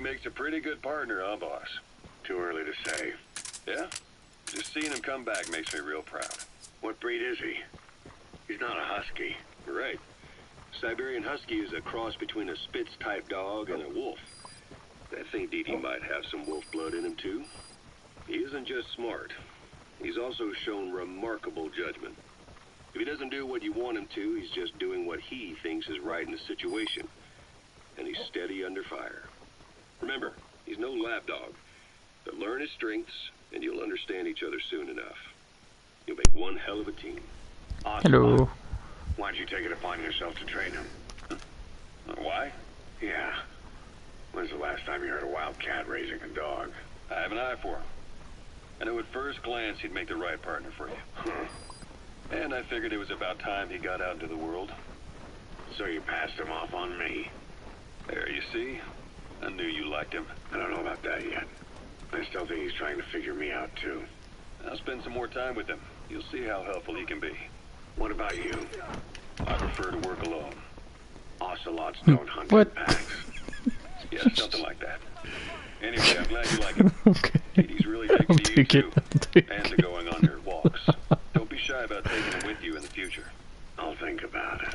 makes a pretty good partner, huh, boss? Too early to say. Yeah? Just seeing him come back makes me real proud. What breed is he? He's not a husky. Right. Siberian Husky is a cross between a Spitz-type dog and a wolf. I think Didi might have some wolf blood in him, too. He isn't just smart. He's also shown remarkable judgment. If he doesn't do what you want him to, he's just doing what he thinks is right in the situation. And he's steady under fire. Remember, he's no lapdog. But learn his strengths, and you'll understand each other soon enough. You'll make one hell of a team. Awesome. Hello. Why don't you take it upon yourself to train him? Why? Yeah. When's the last time you heard a wildcat raising a dog? I have an eye for him. I knew at first glance he'd make the right partner for you. Huh. And I figured it was about time he got out into the world. So you passed him off on me? There, you see? I knew you liked him. I don't know about that yet. I still think he's trying to figure me out, too. I'll spend some more time with him. You'll see how helpful he can be. What about you? I prefer to work alone. Ocelots don't hunt in What? packs. Yeah, something like that. Anyway, I'm glad you like him. Okay. He's really taken I'll to you, take it. too. I'll take And to it. going on your walks. Don't be shy about taking him with you in the future. I'll think about it.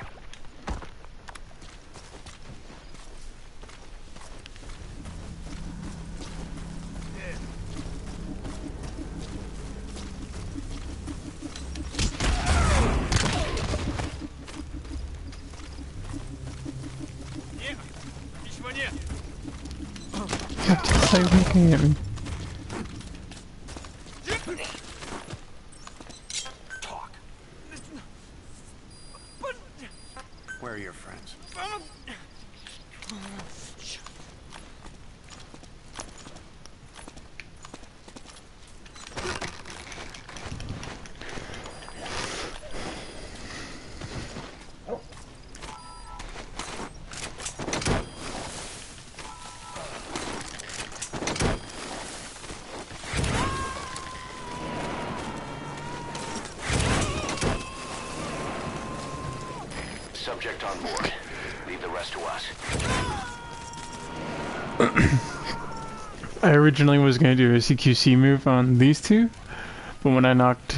Stop looking at me. Talk. Where are your friends? Subject on board. Leave the rest to us. I originally was gonna do a CQC move on these two, but when I knocked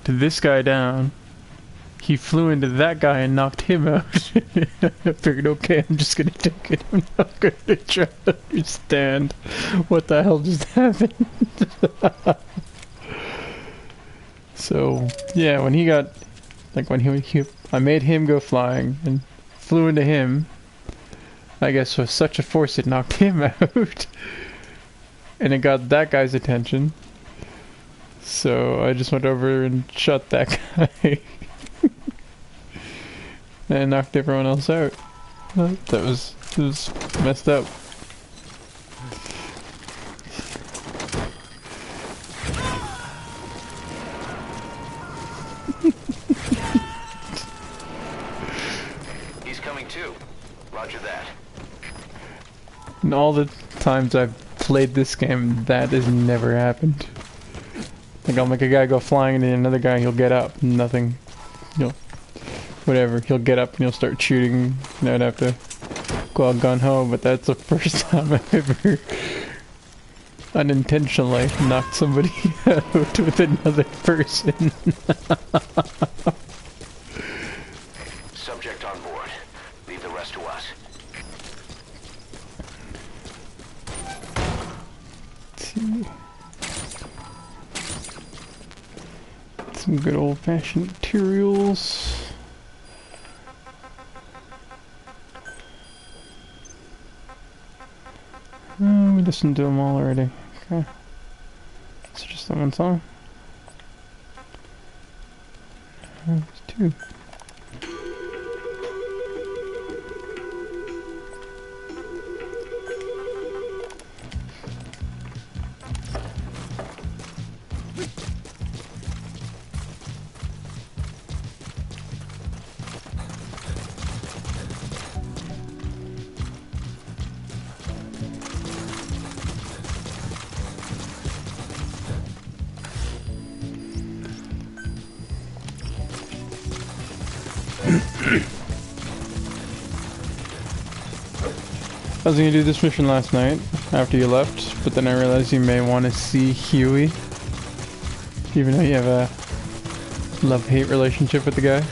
this guy down, he flew into that guy and knocked him out. I figured, okay, I'm just gonna take it. I'm not gonna try to understand what the hell just happened. So yeah, when he got, like when I made him go flying and flew into him. I guess with such a force it knocked him out. And it got that guy's attention. So I just went over and shot that guy. And knocked everyone else out. It was messed up. He's coming too. Roger that. And all the times I've played this game, that has never happened. Like I'll make a guy go flying into another guy, he'll get up, nothing, whatever, he'll get up and he'll start shooting, I'd have to go out gun-ho, but that's the first time I've ever unintentionally knocked somebody out with another person. Subject on board. Leave the rest to us. Some good old-fashioned materials. We listened to them all already. Okay. It's just the one song. There's two. I was gonna do this mission last night after you left, but then I realized you may want to see Huey, even though you have a love-hate relationship with the guy.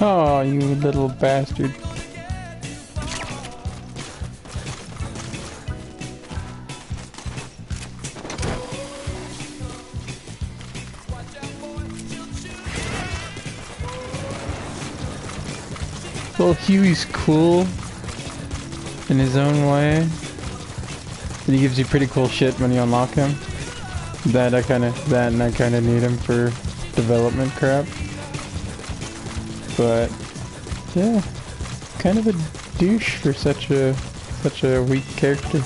Oh, you little bastard. Well, Huey's cool in his own way. And he gives you pretty cool shit when you unlock him. That and I kinda need him for development crap. But yeah, kind of a douche for such a weak character.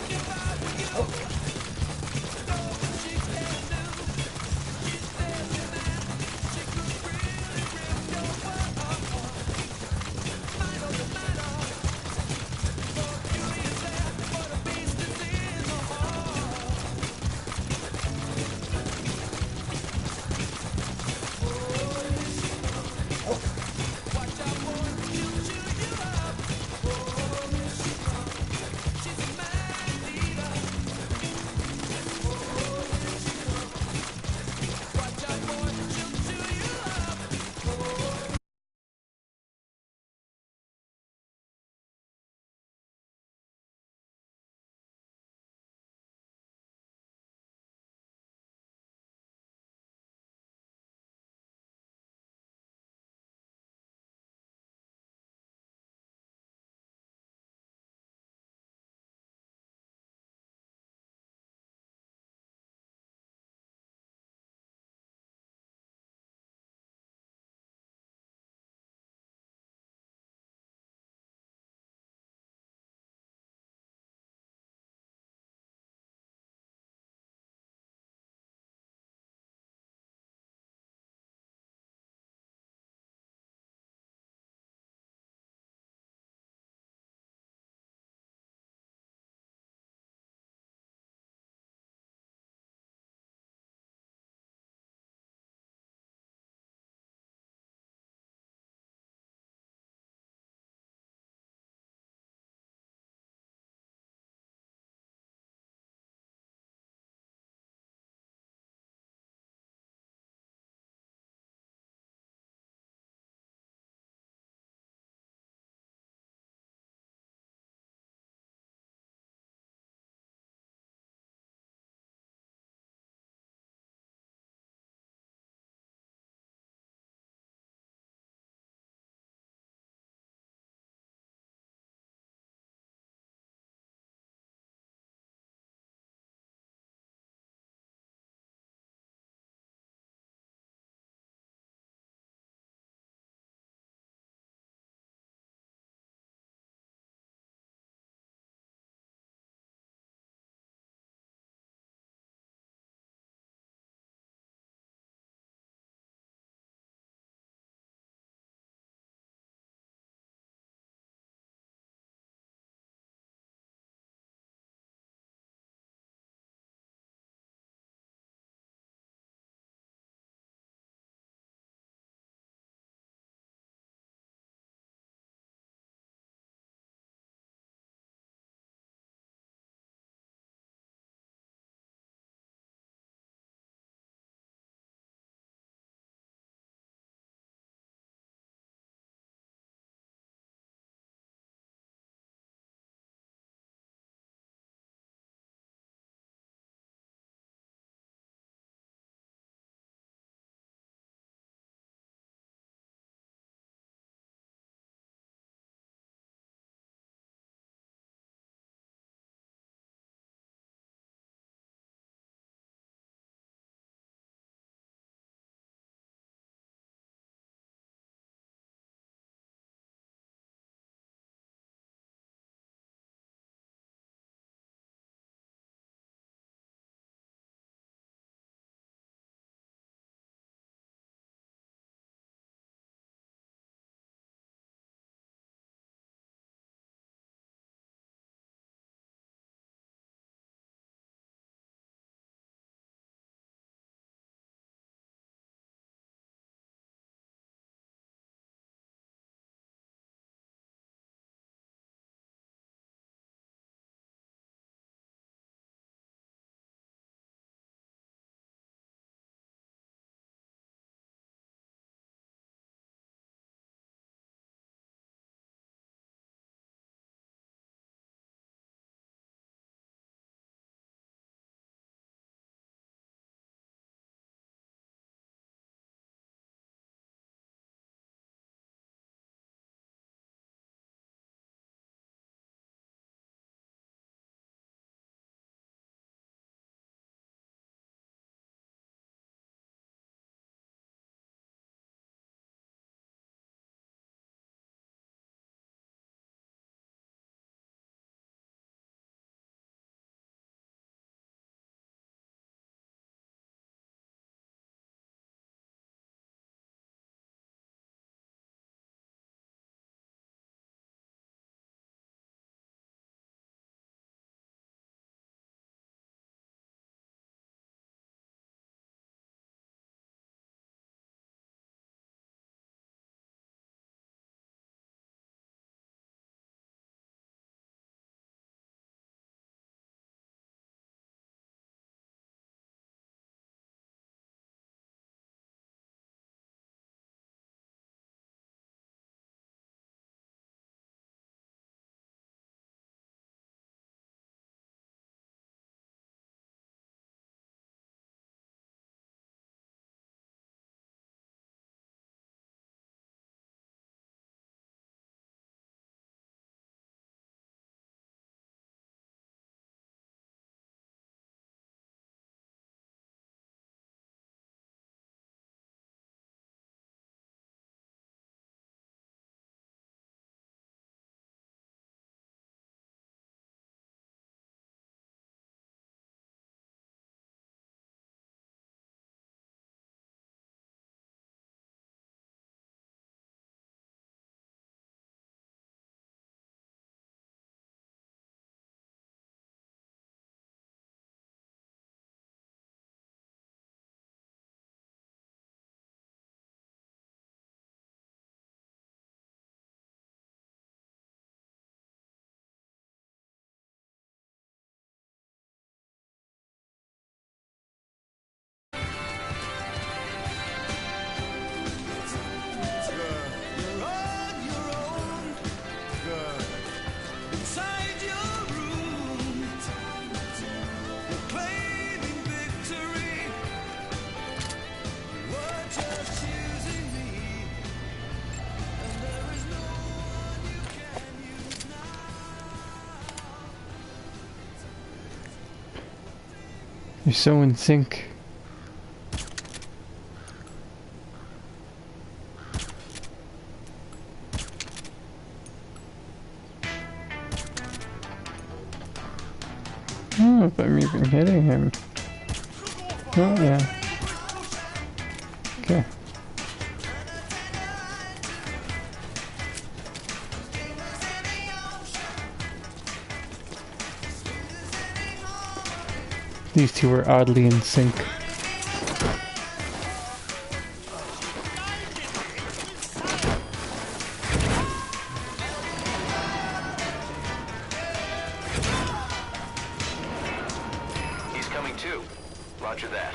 You're so in sync. I don't know if I'm even hitting him. Oh, yeah. Okay. These two are oddly in sync. He's coming too. Roger that.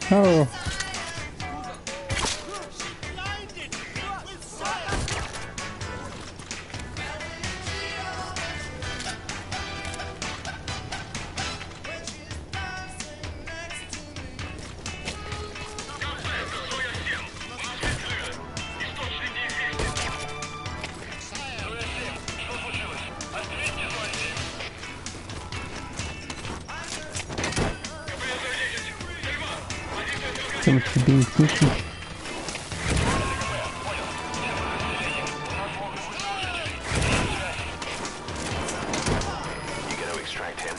Oh. So much for being sneaky. You gotta extract him.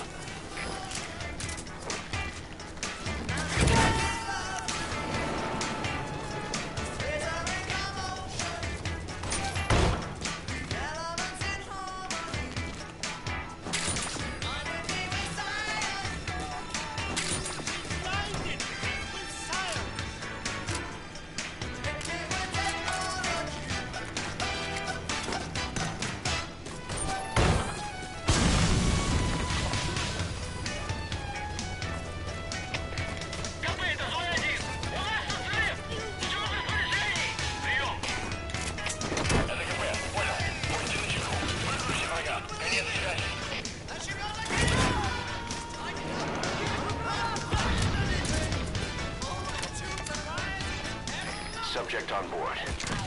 Subject on board.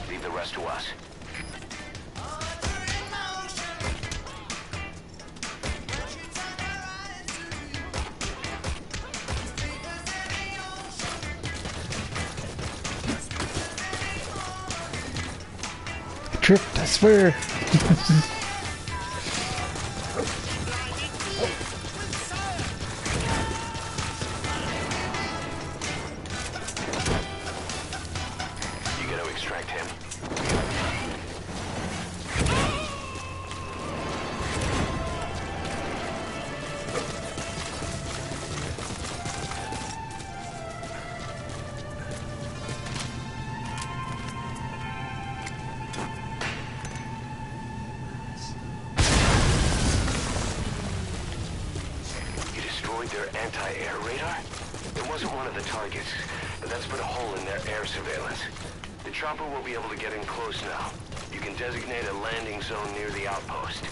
Leave the rest to us. Tripped, I swear. You gotta extract him. You destroyed their anti-air radar? It wasn't one of the targets, but that's put a hole in their air surveillance. The chopper will be able to get in close now. You can designate a landing zone near the outpost.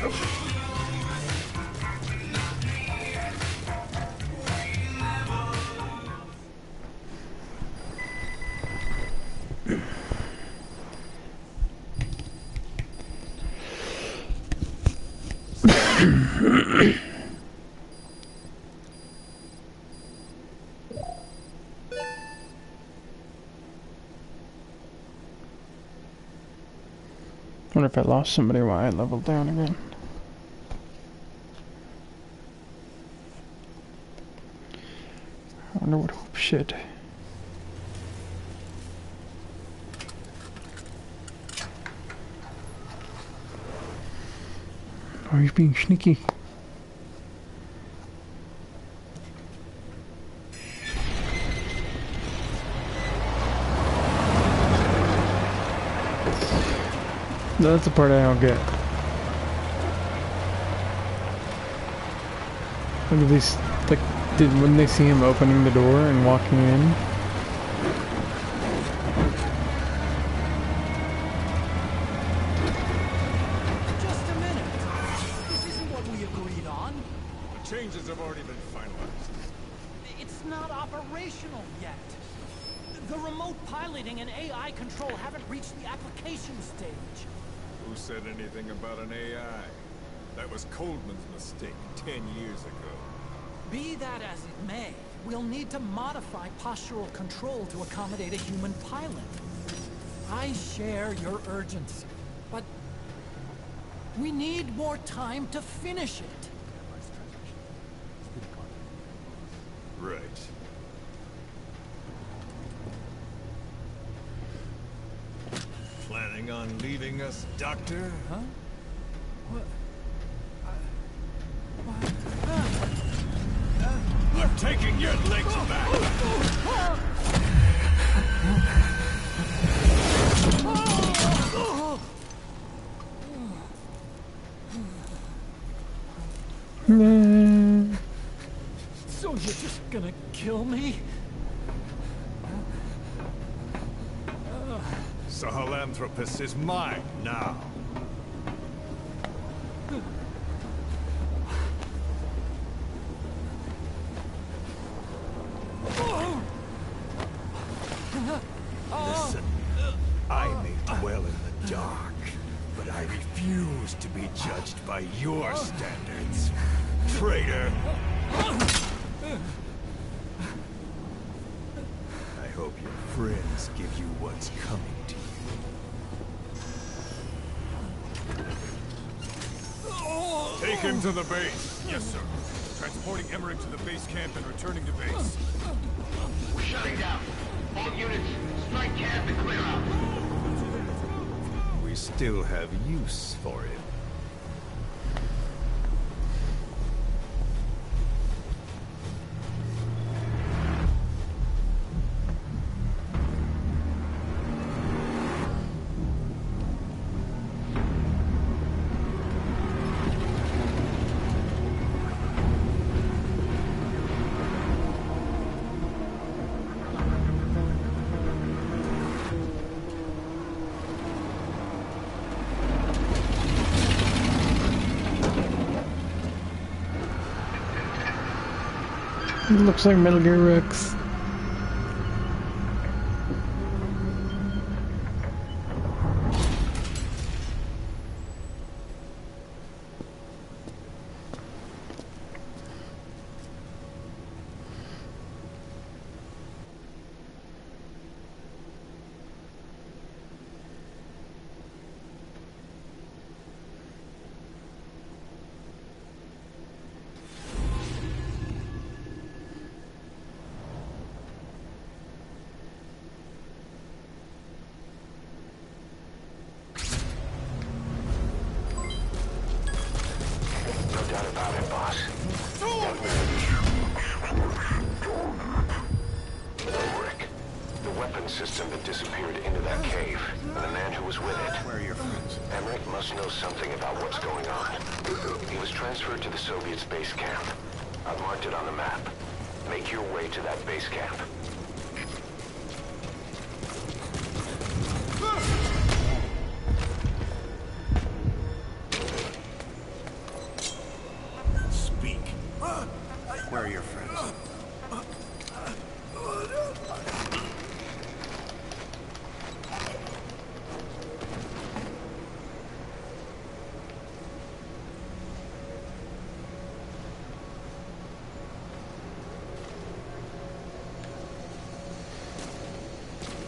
I wonder if I lost somebody while I leveled down again. I wonder what hope shit. Oh, he's being sneaky. No, that's the part I don't get. Look at these, like, when they see him opening the door and walking in. Just a minute. This isn't what we agreed on. The changes have already been finalized. It's not operational yet. The remote piloting and AI control haven't reached the application stage. Who said anything about an AI? That was Coldman's mistake 10 years ago. Be that as it may, we'll need to modify postural control to accommodate a human pilot. I share your urgency, but we need more time to finish it. Right. Planning on leaving us, Doctor? Huh? What? I'm taking your legs back! So you're just gonna kill me? Sahelanthropus is mine now. Listen, I may dwell in the dark, but I refuse to be judged by your standards, traitor. I hope your friends give you what's coming to you. Take him to the base. Yes, sir. Transporting Emmerich to the base camp and returning to base. We're shutting down. All units, strike camp and clear out. We still have use for him. It looks like Metal Gear Rex. No doubt about it, boss. Rick, the weapon system that disappeared into that cave, and the man who was with it. Where are your friends? Emmerich must know something about what's going on. He was transferred to the Soviets' base camp. I've marked it on the map. Make your way to that base camp. Where are your friends?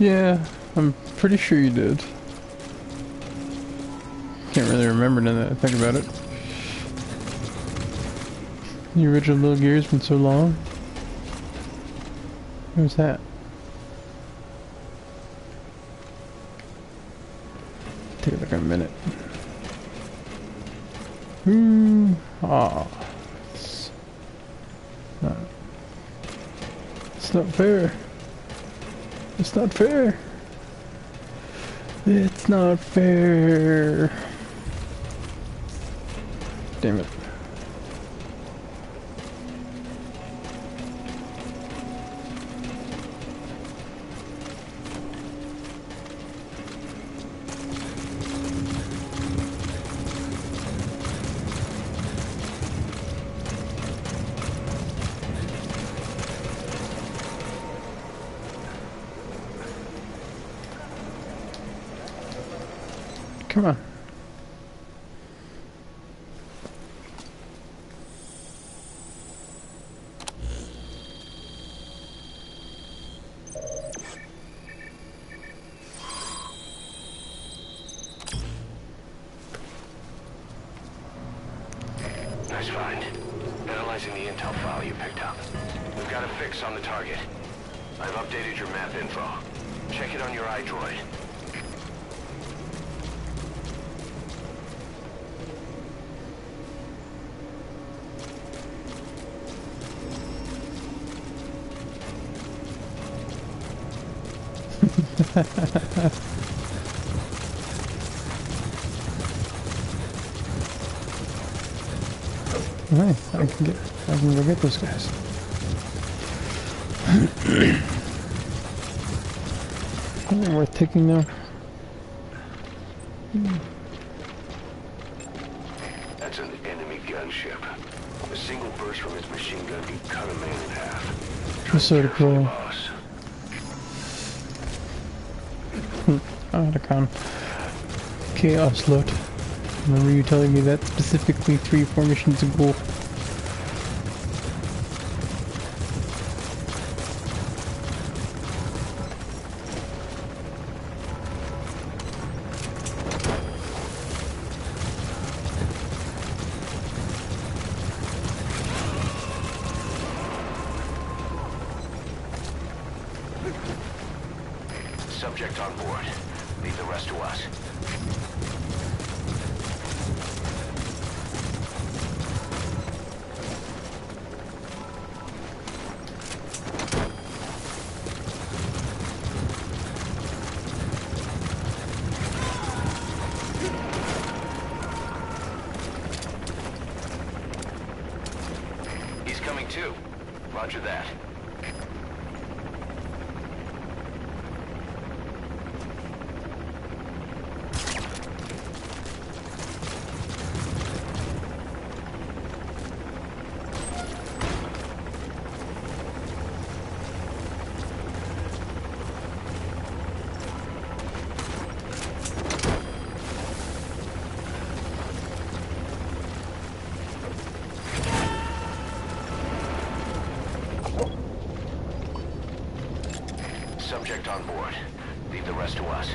Yeah, I'm pretty sure you did. Can't really remember now that I think about it. The original Little Gear's been so long. What was that? Take like a minute. Ah. It's not fair. It's not fair. It's not fair. Damn it. Come on. Nice find. Analyzing the intel file you picked up. We've got a fix on the target. I've updated your map info. Check it on your iDroid. Nice, I can go get those guys. Something worth taking though. That's an enemy gunship. A single burst from its machine gun can cut a man in half. That's sort of cool. Boss. Otacon. Chaos load. Remember you telling me that specifically 3-4 missions ago. Subject on board. Leave the rest to us. He's coming too. Roger that. Subject on board. Leave the rest to us.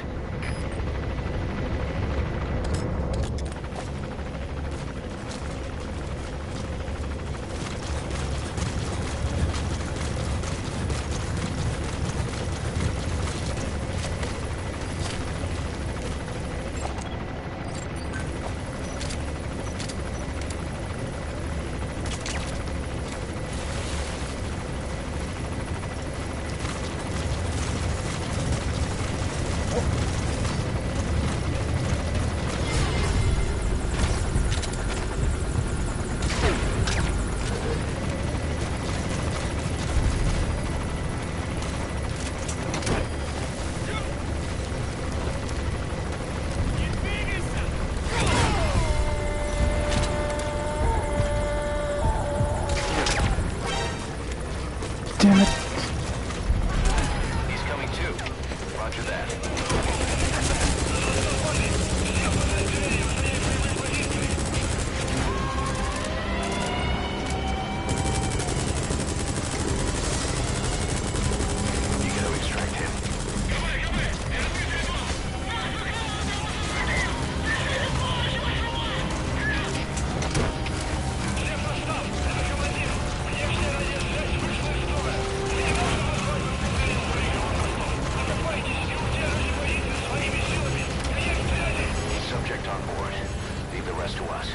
us.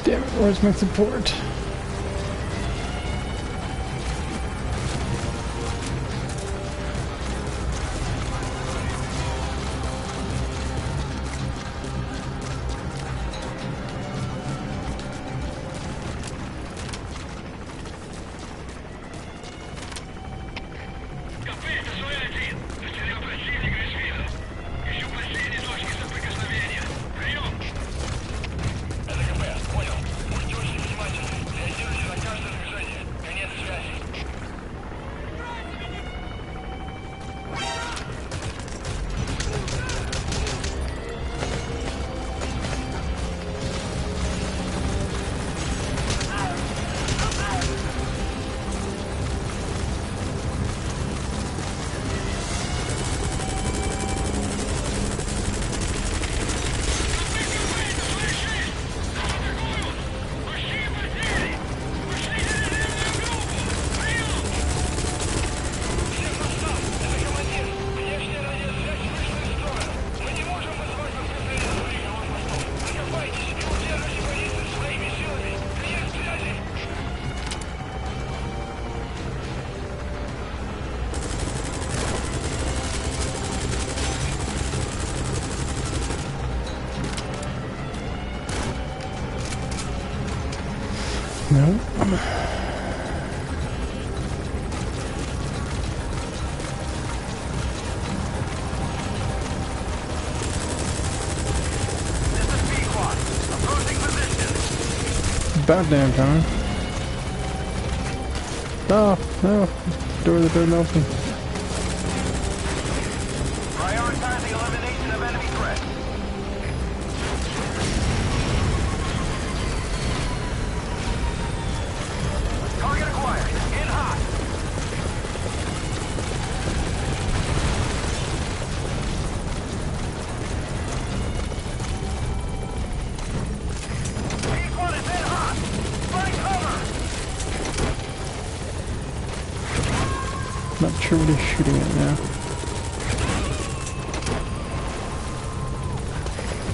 Damn it, where's my support? No. About damn time. Oh, no. The door open. Prioritizing elimination of enemy threats. Target acquired. In hot. P1 is in hot. Find cover. Not sure what he's shooting at now.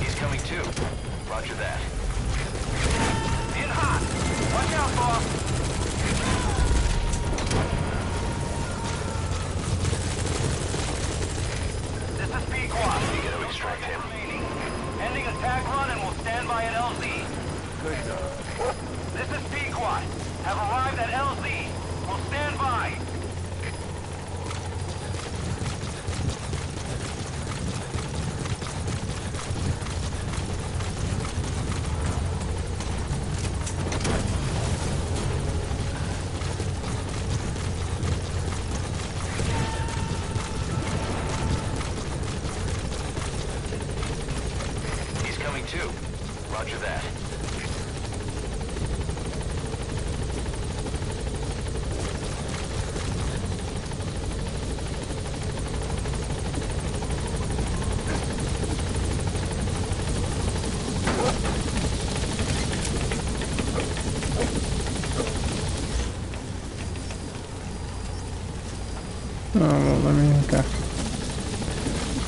He's coming too. Roger that. In hot. Watch out, boss. This is P1. You got to extract him. Ending attack run and we'll stand by at LZ. Good job. This is P1. Have arrived at LZ. We'll stand by. He's coming too. Roger that. Oh, well, let me, okay.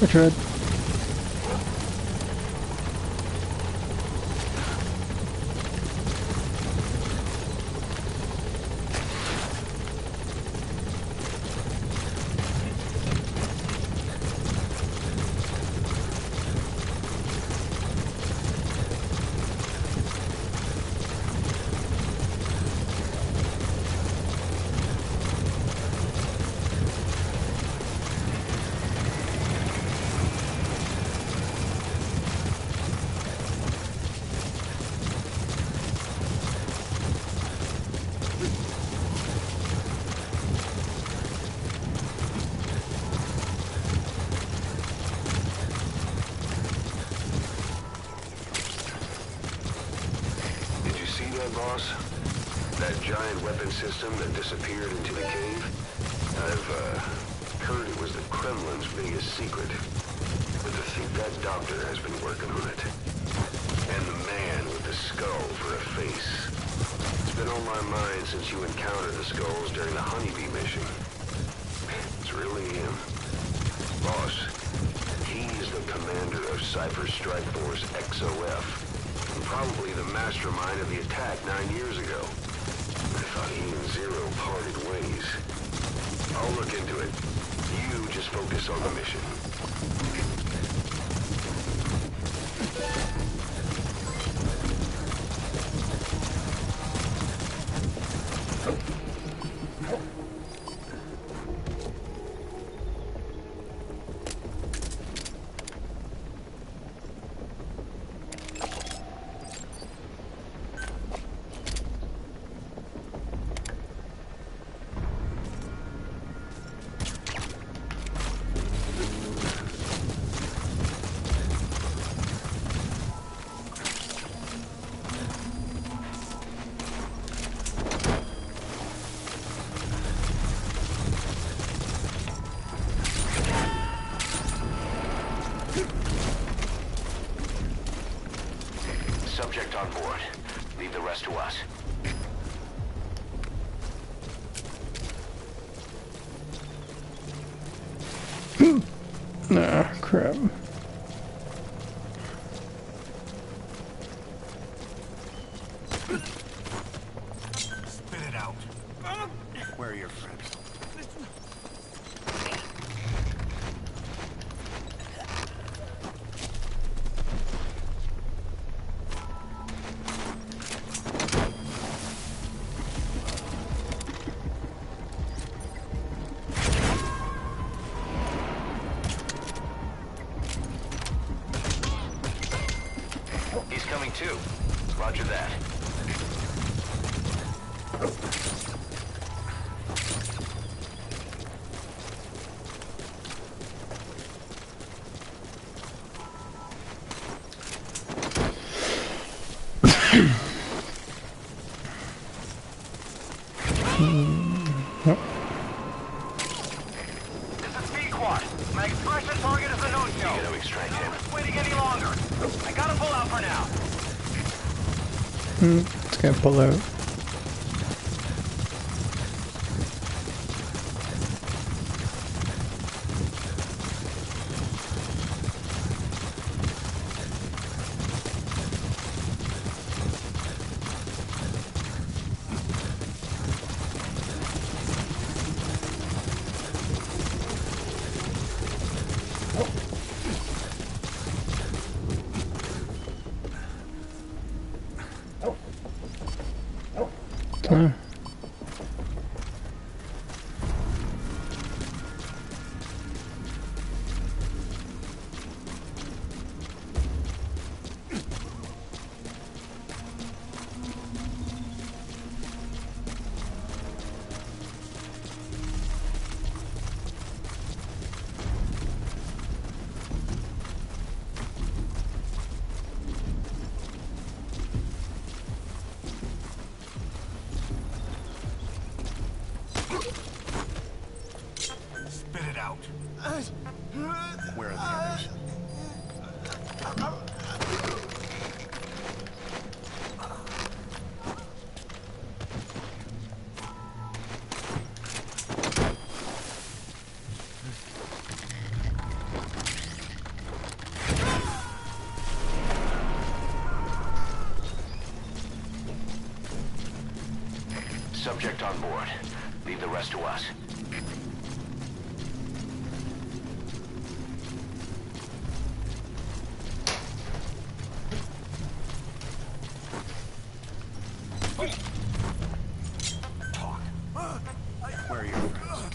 I tried. See that, boss? That giant weapon system that disappeared into the cave? I've heard it was the Kremlin's biggest secret. But to think that doctor has been working on it. And the man with the skull for a face. It's been on my mind since you encountered the skulls during the Honeybee mission. It's really him. Boss, he's the commander of Cypher Strike Force XOF. And probably the mastermind of the attack 9 years ago. I thought he and Zero parted ways. I'll look into it. You just focus on the mission. Subject on board. Leave the rest to us. Nah, crap. Spit it out. Where are your friends? He's coming too. Roger that. This is Pequod. My extraction target is a no-show. You gotta extract him. I'm not waiting any longer. I gotta pull out for now. It's gonna pull out. Huh. Spit it out. Where are the others? Subject on board. Leave the rest to us. Talk. Where are your friends?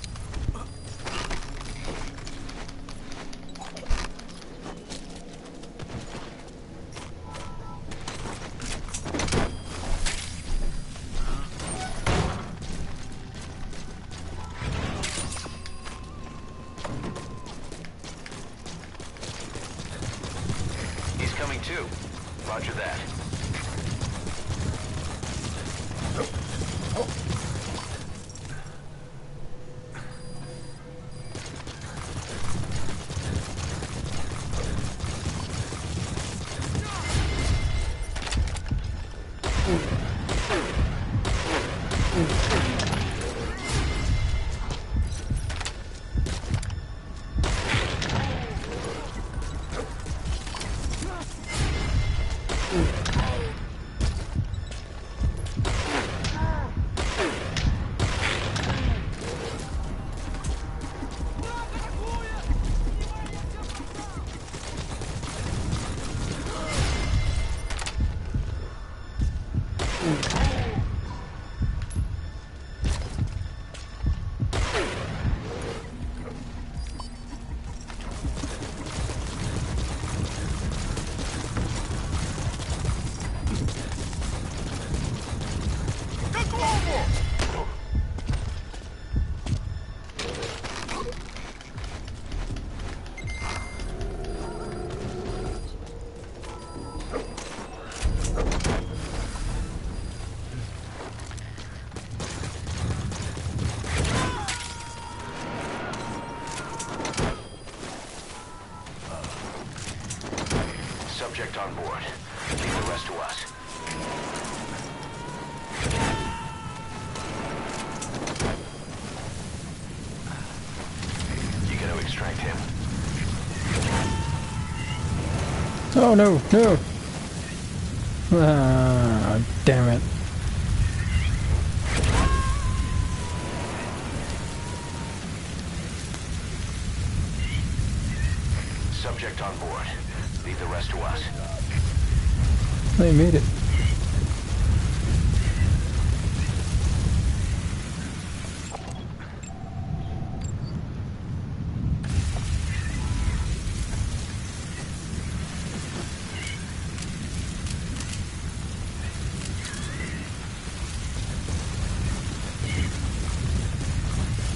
Subject on board. Leave the rest to us. You gonna extract him? Oh no, no! Ah, damn it. Subject on board. Leave the rest to us. They made it.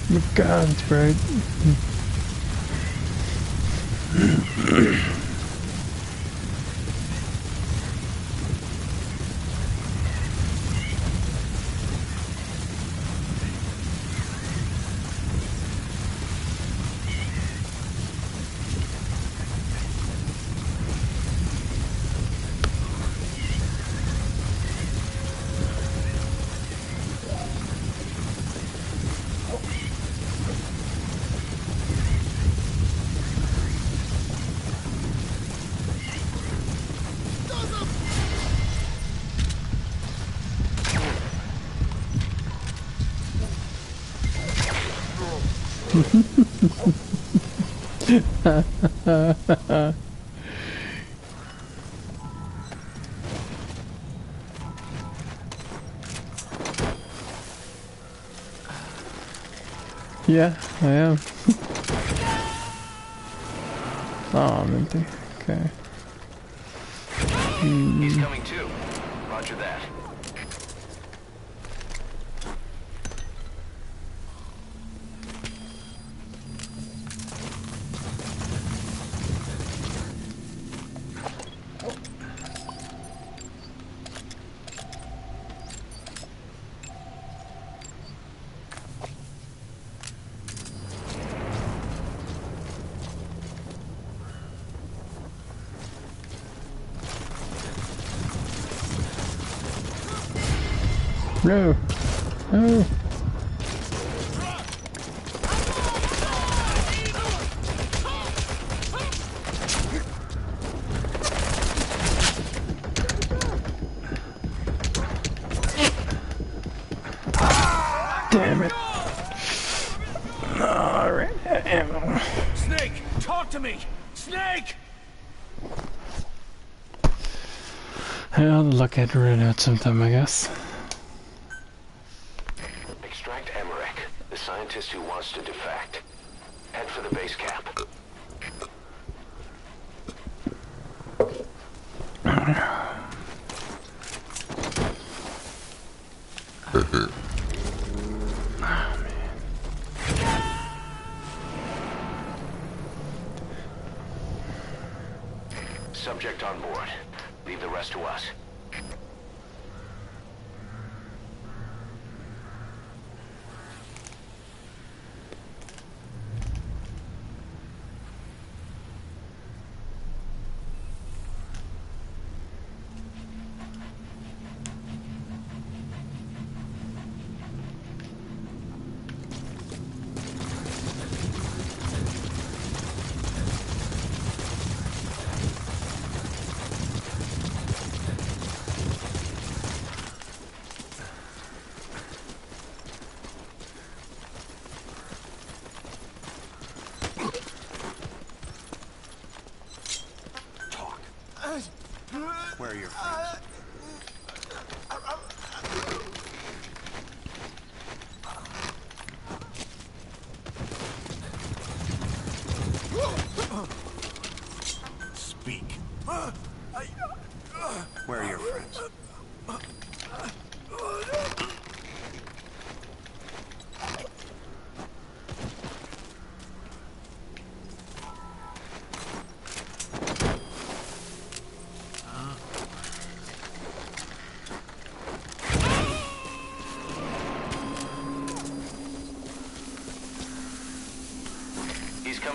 Oh God, it's bright. Yeah, I am. Oh, I'm empty. Okay. He's coming too. Roger that. No! No! Damn it. Alright, ammo. Snake, talk to me! Snake! Well, the luck had to run out sometime, I guess. Extract Emmerich, the scientist who wants to defect. Head for the base camp. Subject on board. Leave the rest to us.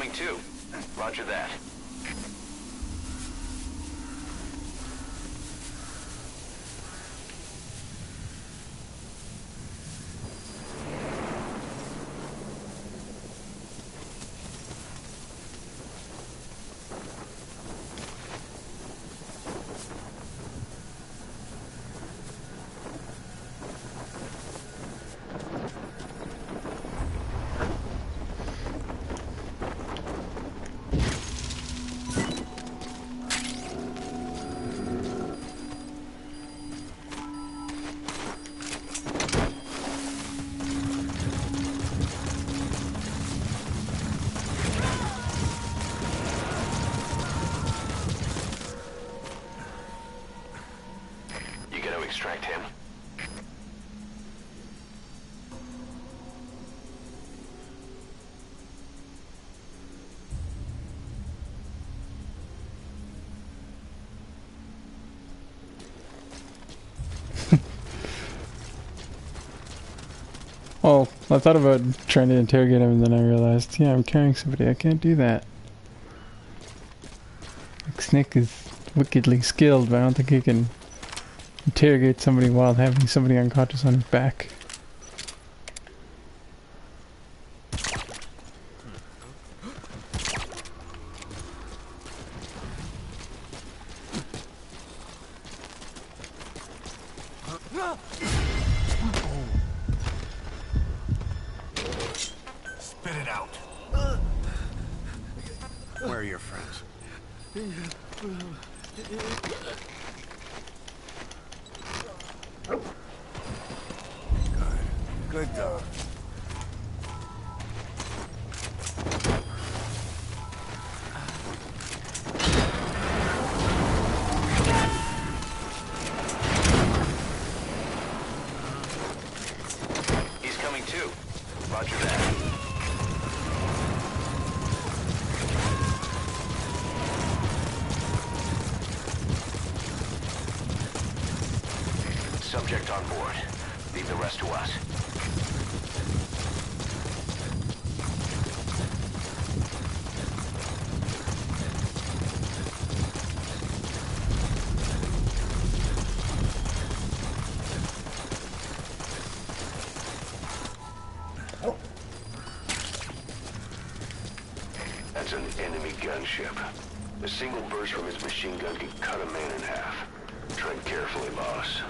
coming too. Roger that. Extract him. Well, I thought about trying to interrogate him and then I realized, yeah, I'm carrying somebody, I can't do that. Like, Snake is wickedly skilled, but I don't think he can interrogate somebody while having somebody unconscious on his back. Spit it out. Where are your friends? Good dog. He's coming too. Roger that. Subject on board. Leave the rest to us. That's an enemy gunship. A single burst from his machine gun can cut a man in half. Tread carefully, boss.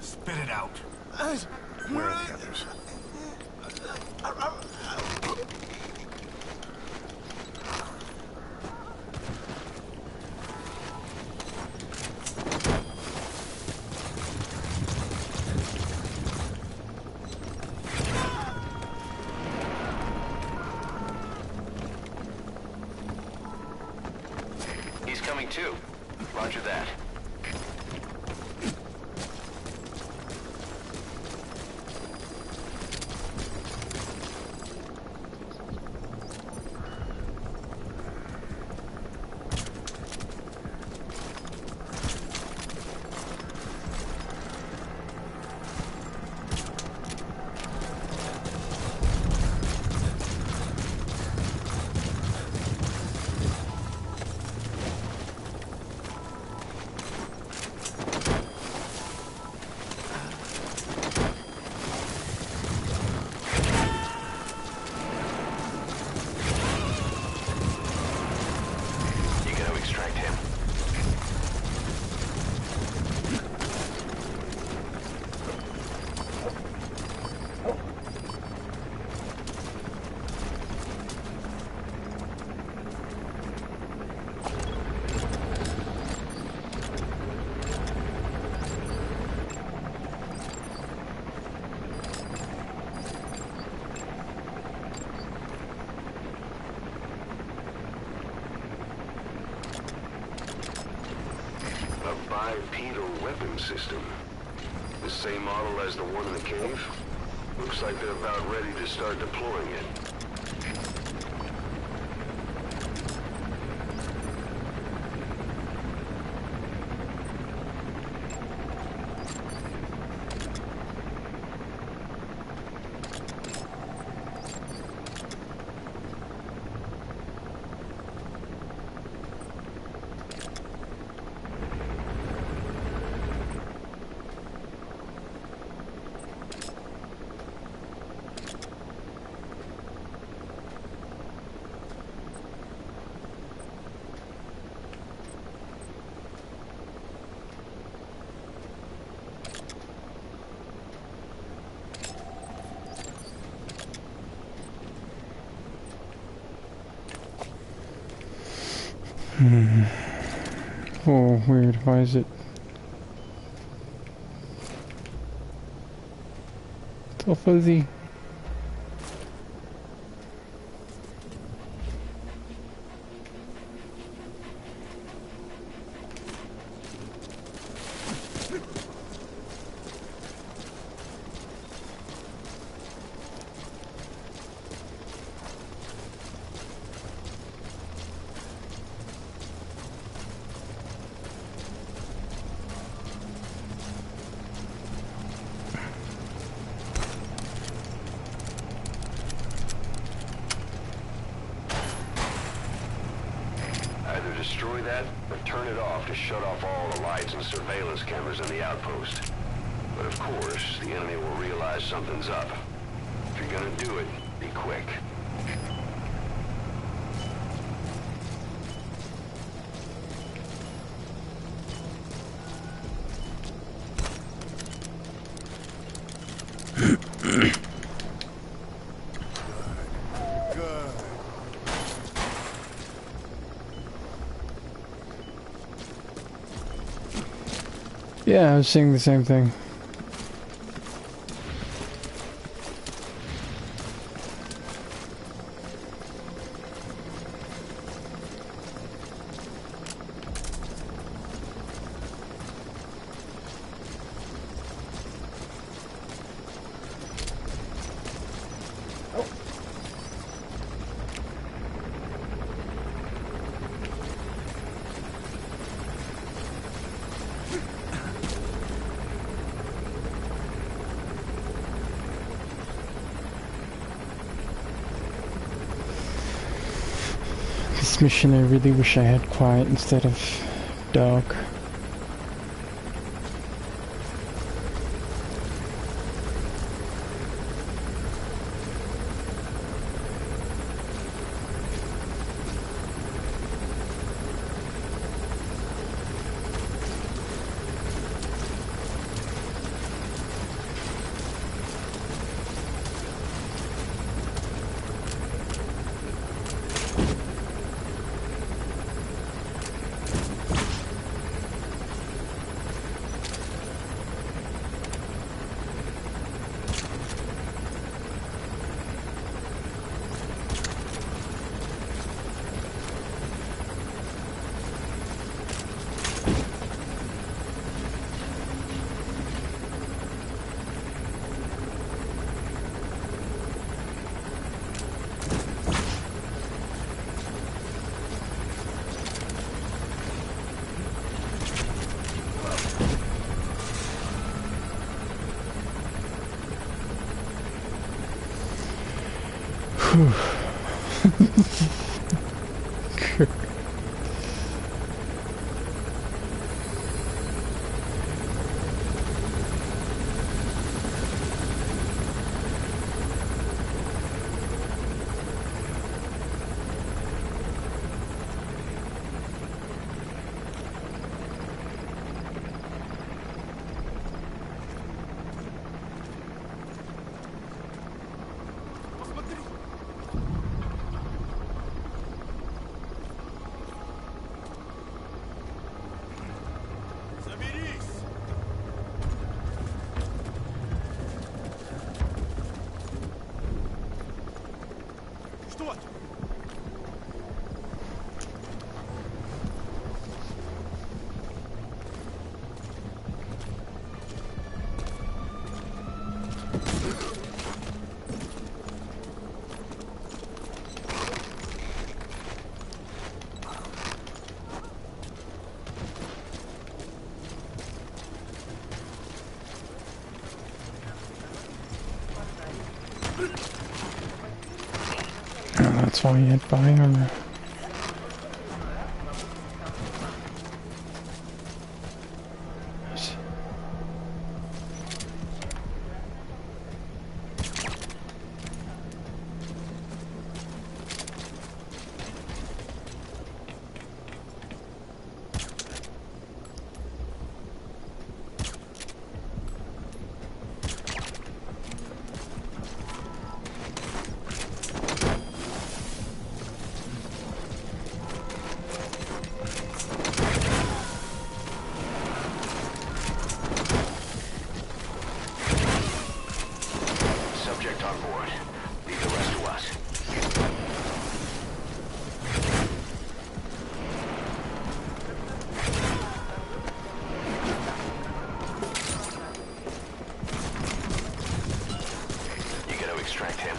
Spit it out. Where are the others? He's coming too. Roger that. bipedal weapon system. The same model as the one in the cave? Looks like they're about ready to start deploying it. Oh, weird. Why is it? It's all fuzzy. Either destroy that, or turn it off to shut off all the lights and surveillance cameras in the outpost. But of course, the enemy will realize something's up. If you're gonna do it, be quick. Good. Yeah, I was saying the same thing. This mission, I really wish I had quiet instead of dark. Clairvoyant bioarmor. Subject on board. Leave the rest to us. You gotta extract him.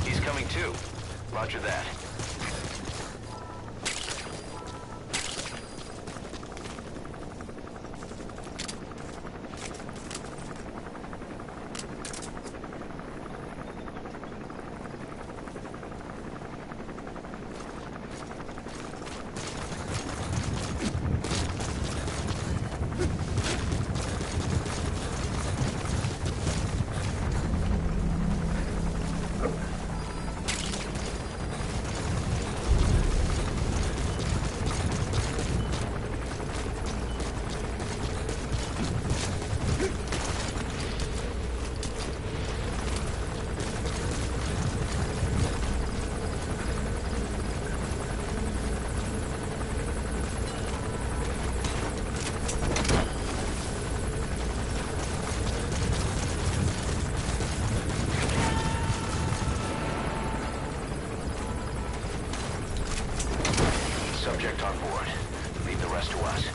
He's coming too. Roger that. Subject on board. Leave the rest to us.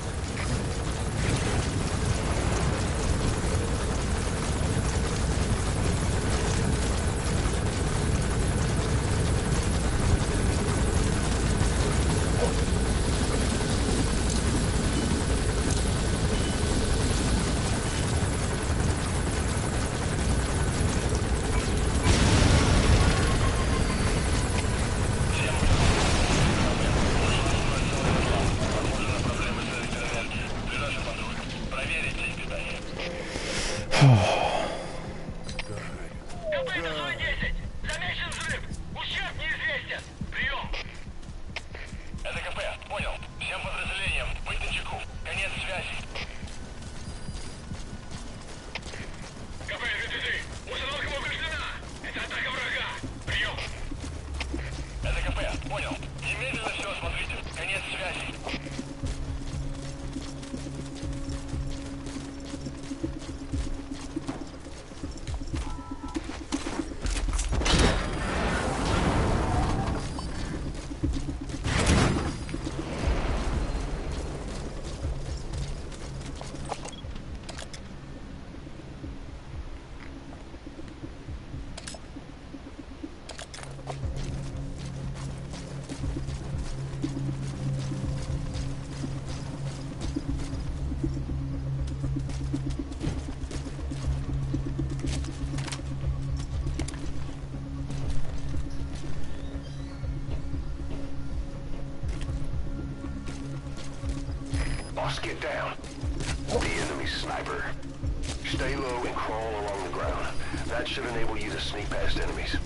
Boss, get down. The enemy sniper. Stay low and crawl along the ground. That should enable you to sneak past enemies.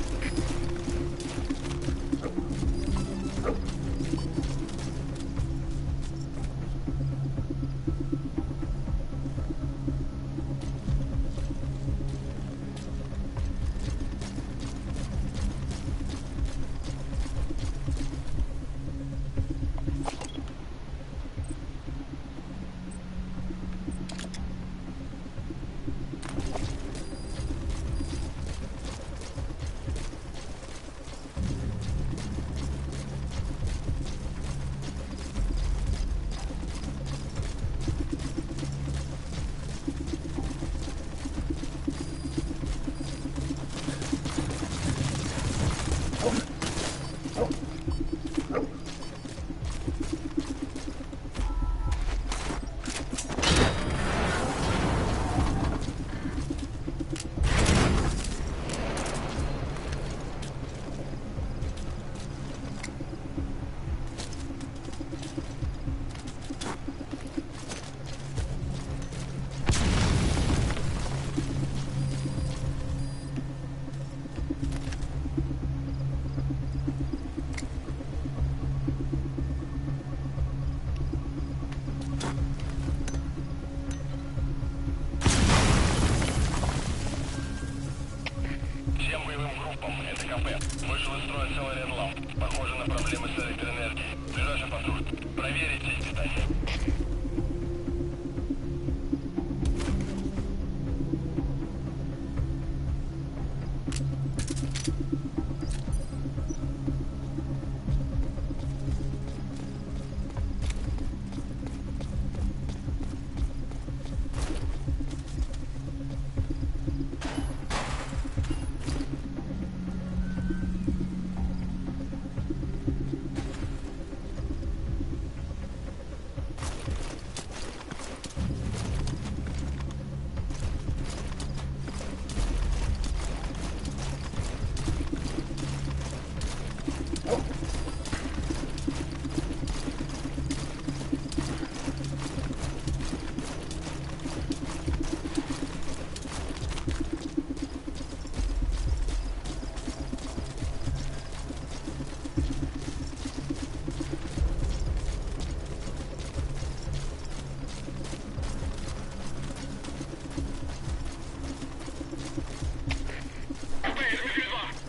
Всем боевым группам, это КП. Вышел из строя целый редлам. Похоже на проблемы с электроэнергией. Ближайший патруль. Проверить сеть питания.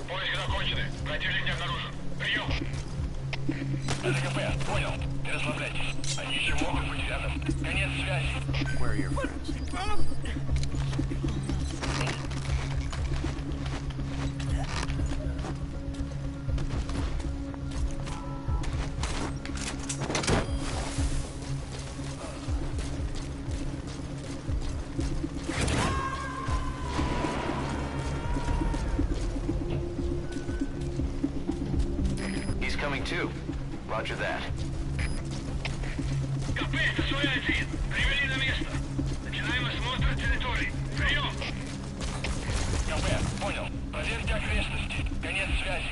Поиски закончены. Противник не обнаружен. Прием. Это КП. Понял. Не расслабляйтесь. Они еще могут быть рядом. Конец связи. Where are your friends? He's coming too. Roger that. КП, это свой один. Привели на место. Начинаем осмотр территории. Прием. КП. Понял. Проверьте окрестности. Конец связи.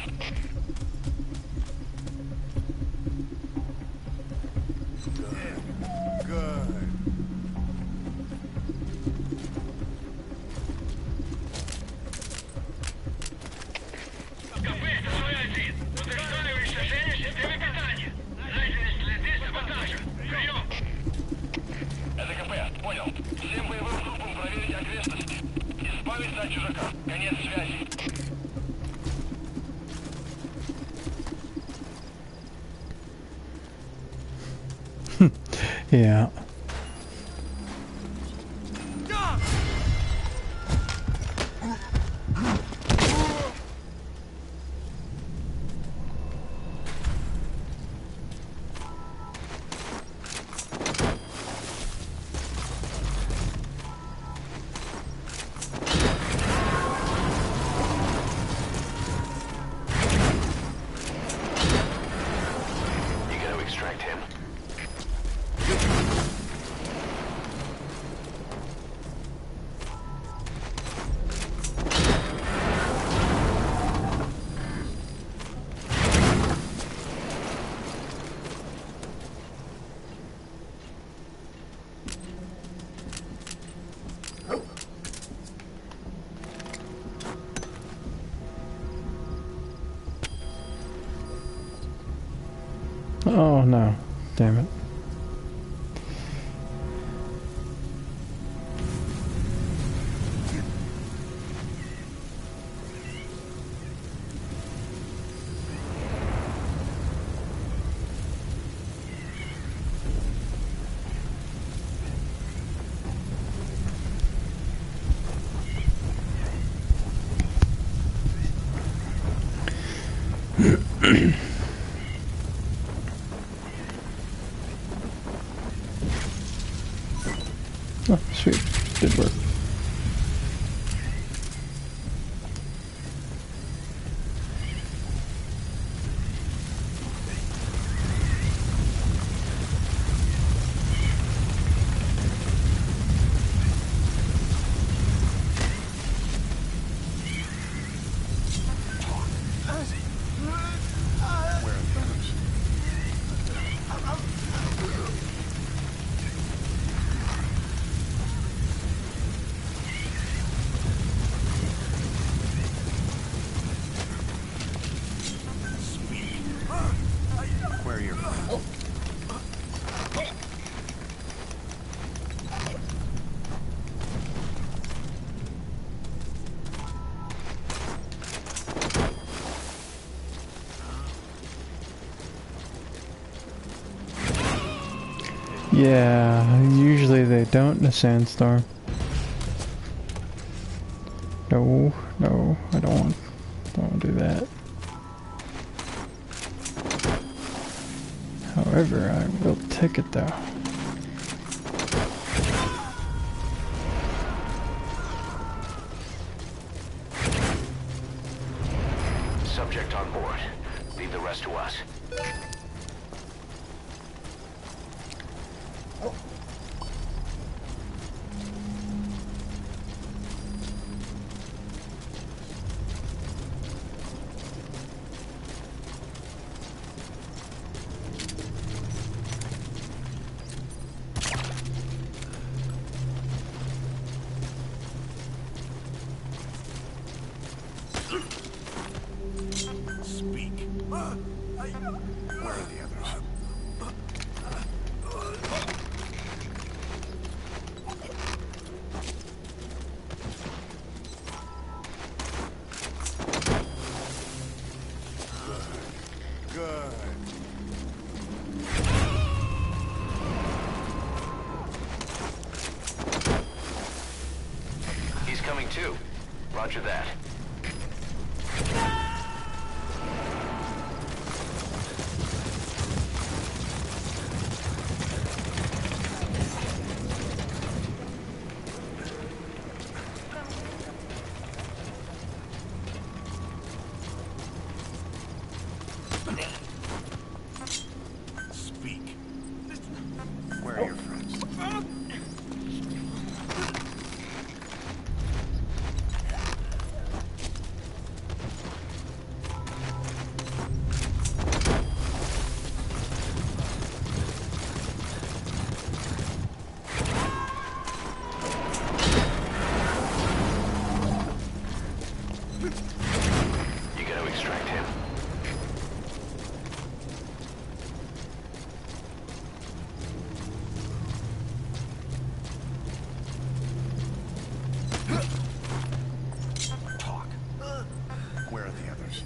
Good. КП, это свой один. Утверждаю уничтожение системы питания. Найдены следы саботажа. Прием. Это КП. Понял. Всем боевым группам проверить окрестности. Избавиться от чужака. Конец связи. Yeah. You gotta extract him. Oh no. Damn it. Oh, sweet. Did work. Where are the others? Speed. Where are your friends? Yeah, usually they don't in a sandstorm. No, no, I don't want to do that. However, I will take it though. Subject on board. Leave the rest to us. Speak. Where are the others? Good. He's coming too. Roger that. Speak. Where are your friends? You gotta extract him. Talk. Where are the others?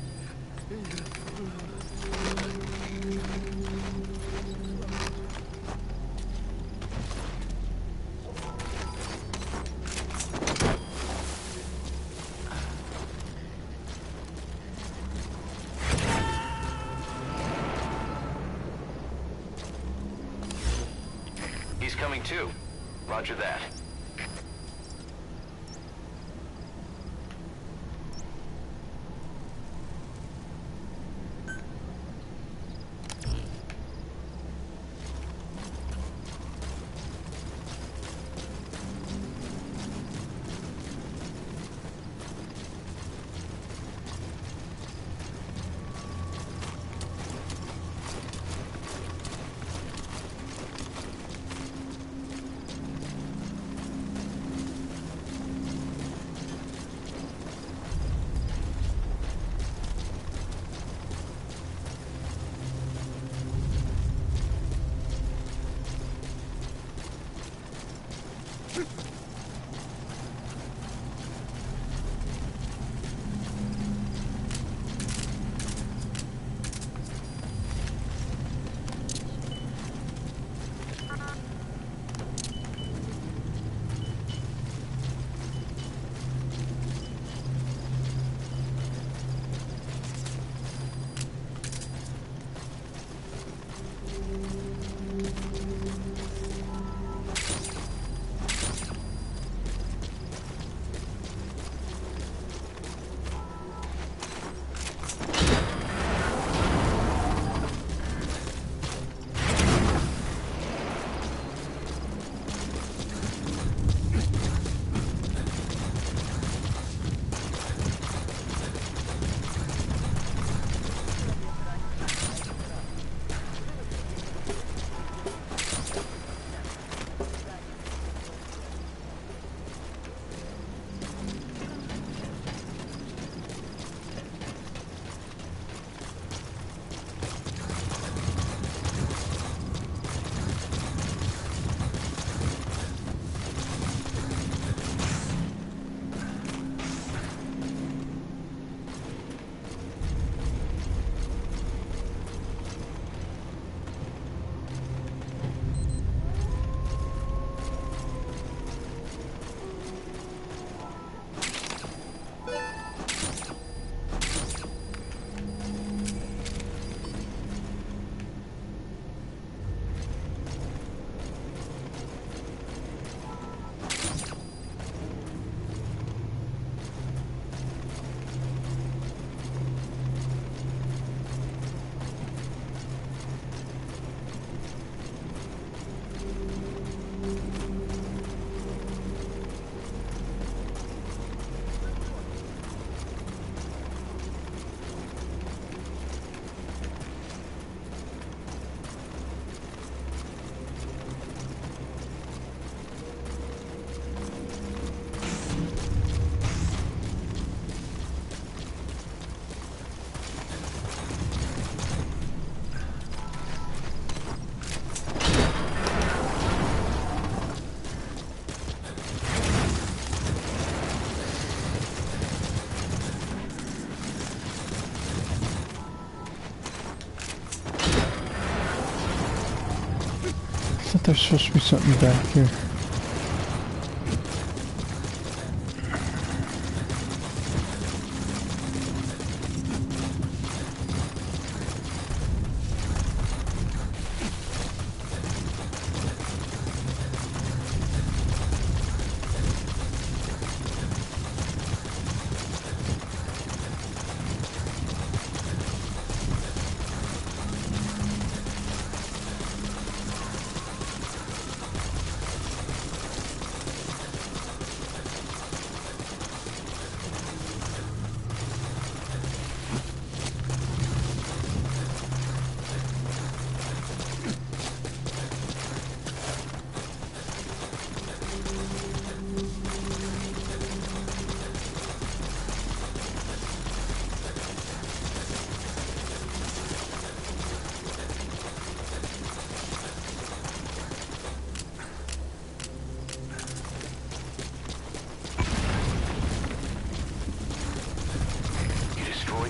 He's coming too. Roger that. There's supposed to be something back here.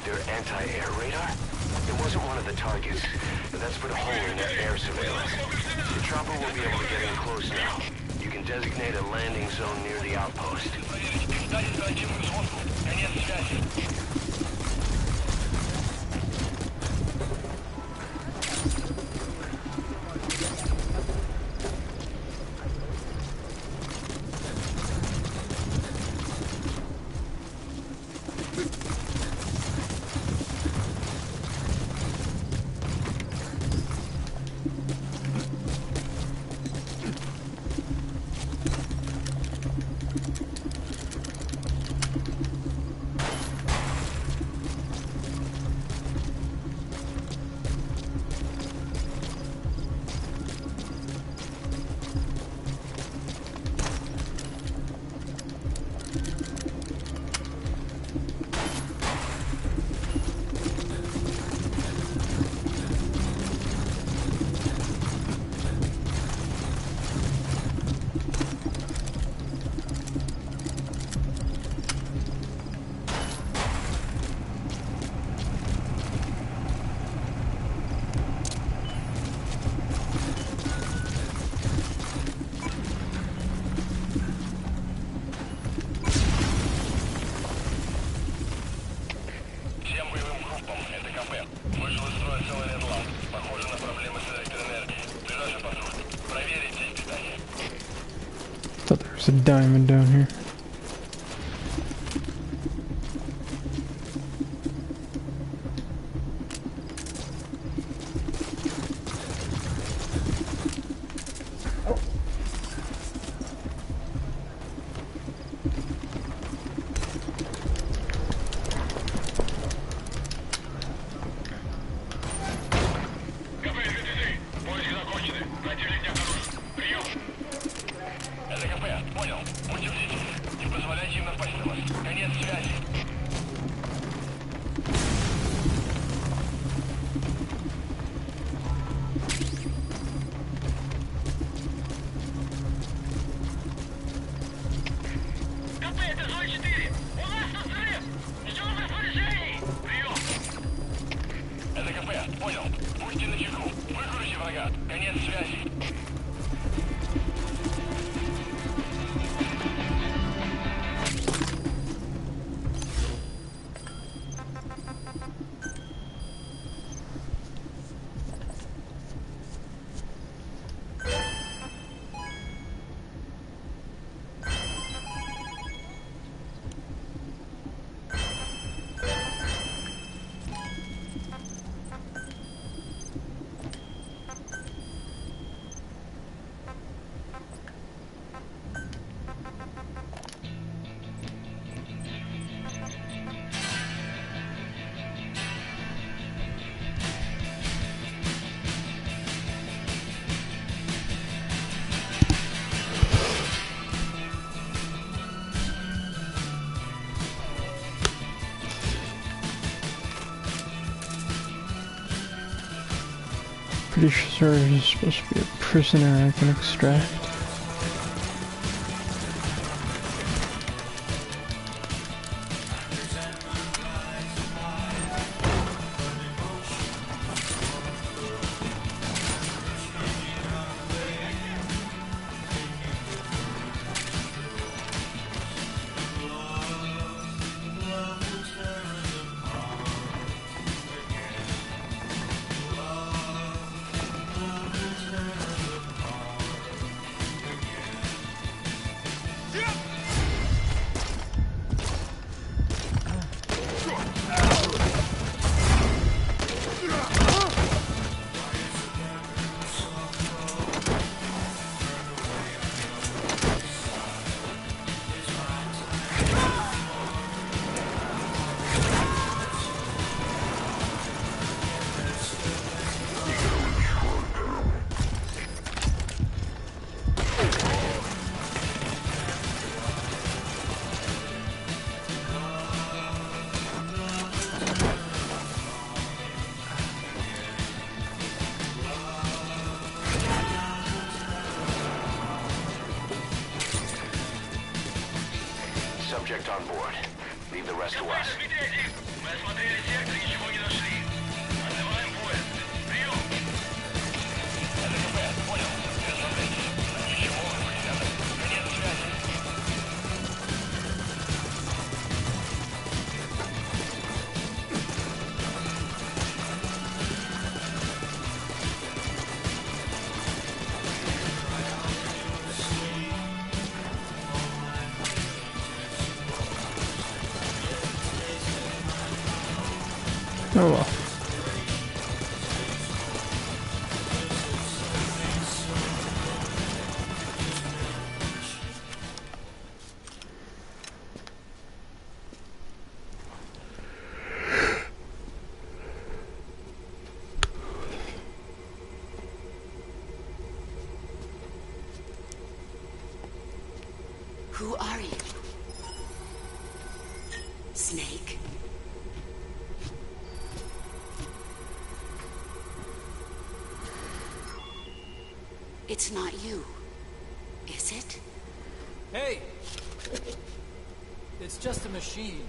Their anti-air radar? It wasn't one of the targets, but that's put a hole in their air surveillance. The chopper will be able to get in close now. You can designate a landing zone near the outpost. Thought there was a diamond down here. Pretty sure there's supposed to be a prisoner I can extract. subject on board. Leave the rest to us. Мы осмотрели сектор и ничего не нашли. Отзываем поезд. Прием! АДКП, понял. Ничего, ребята. Конец связи. Oh well. Who are you? Snake? It's not you, is it? Hey! It's just a machine.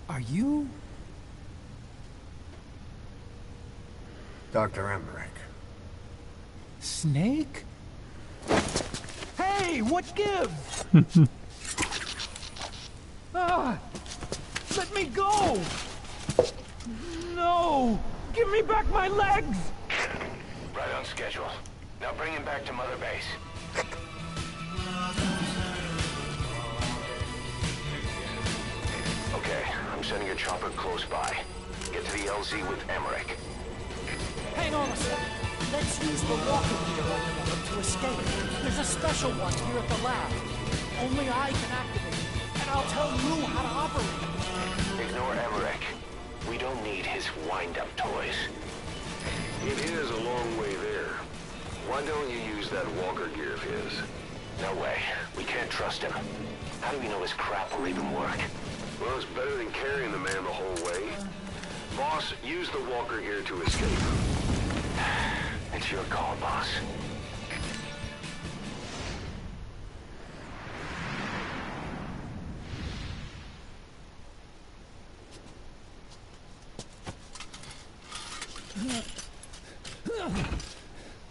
Are you? Dr. Emmerich. Snake? Hey, what gives? Ah! Let me go! No! Give me back my legs! Right on schedule. Now bring him back to Mother Base. Okay, I'm sending a chopper close by. Get to the LZ with Emmerich. Hang on a second. Let's use the walker gear on the to escape. There's a special one here at the lab. Only I can activate it, and I'll tell you how to operate it. Ignore Emmerich. We don't need his wind-up toys. It is a long way there. Why don't you use that walker gear of his? No way. We can't trust him. How do we know his crap will even work? Well, it's better than carrying the man the whole way. Boss, use the walker gear to escape. It's your call, boss.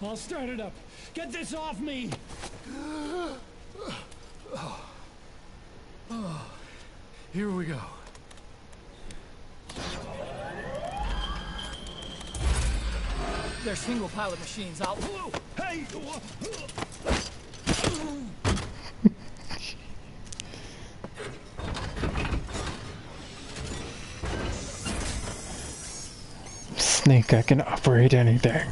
I'll start it up. Get this off me! Here we go. They're single pilot machines. I'll... Hey! Snake, I can operate anything.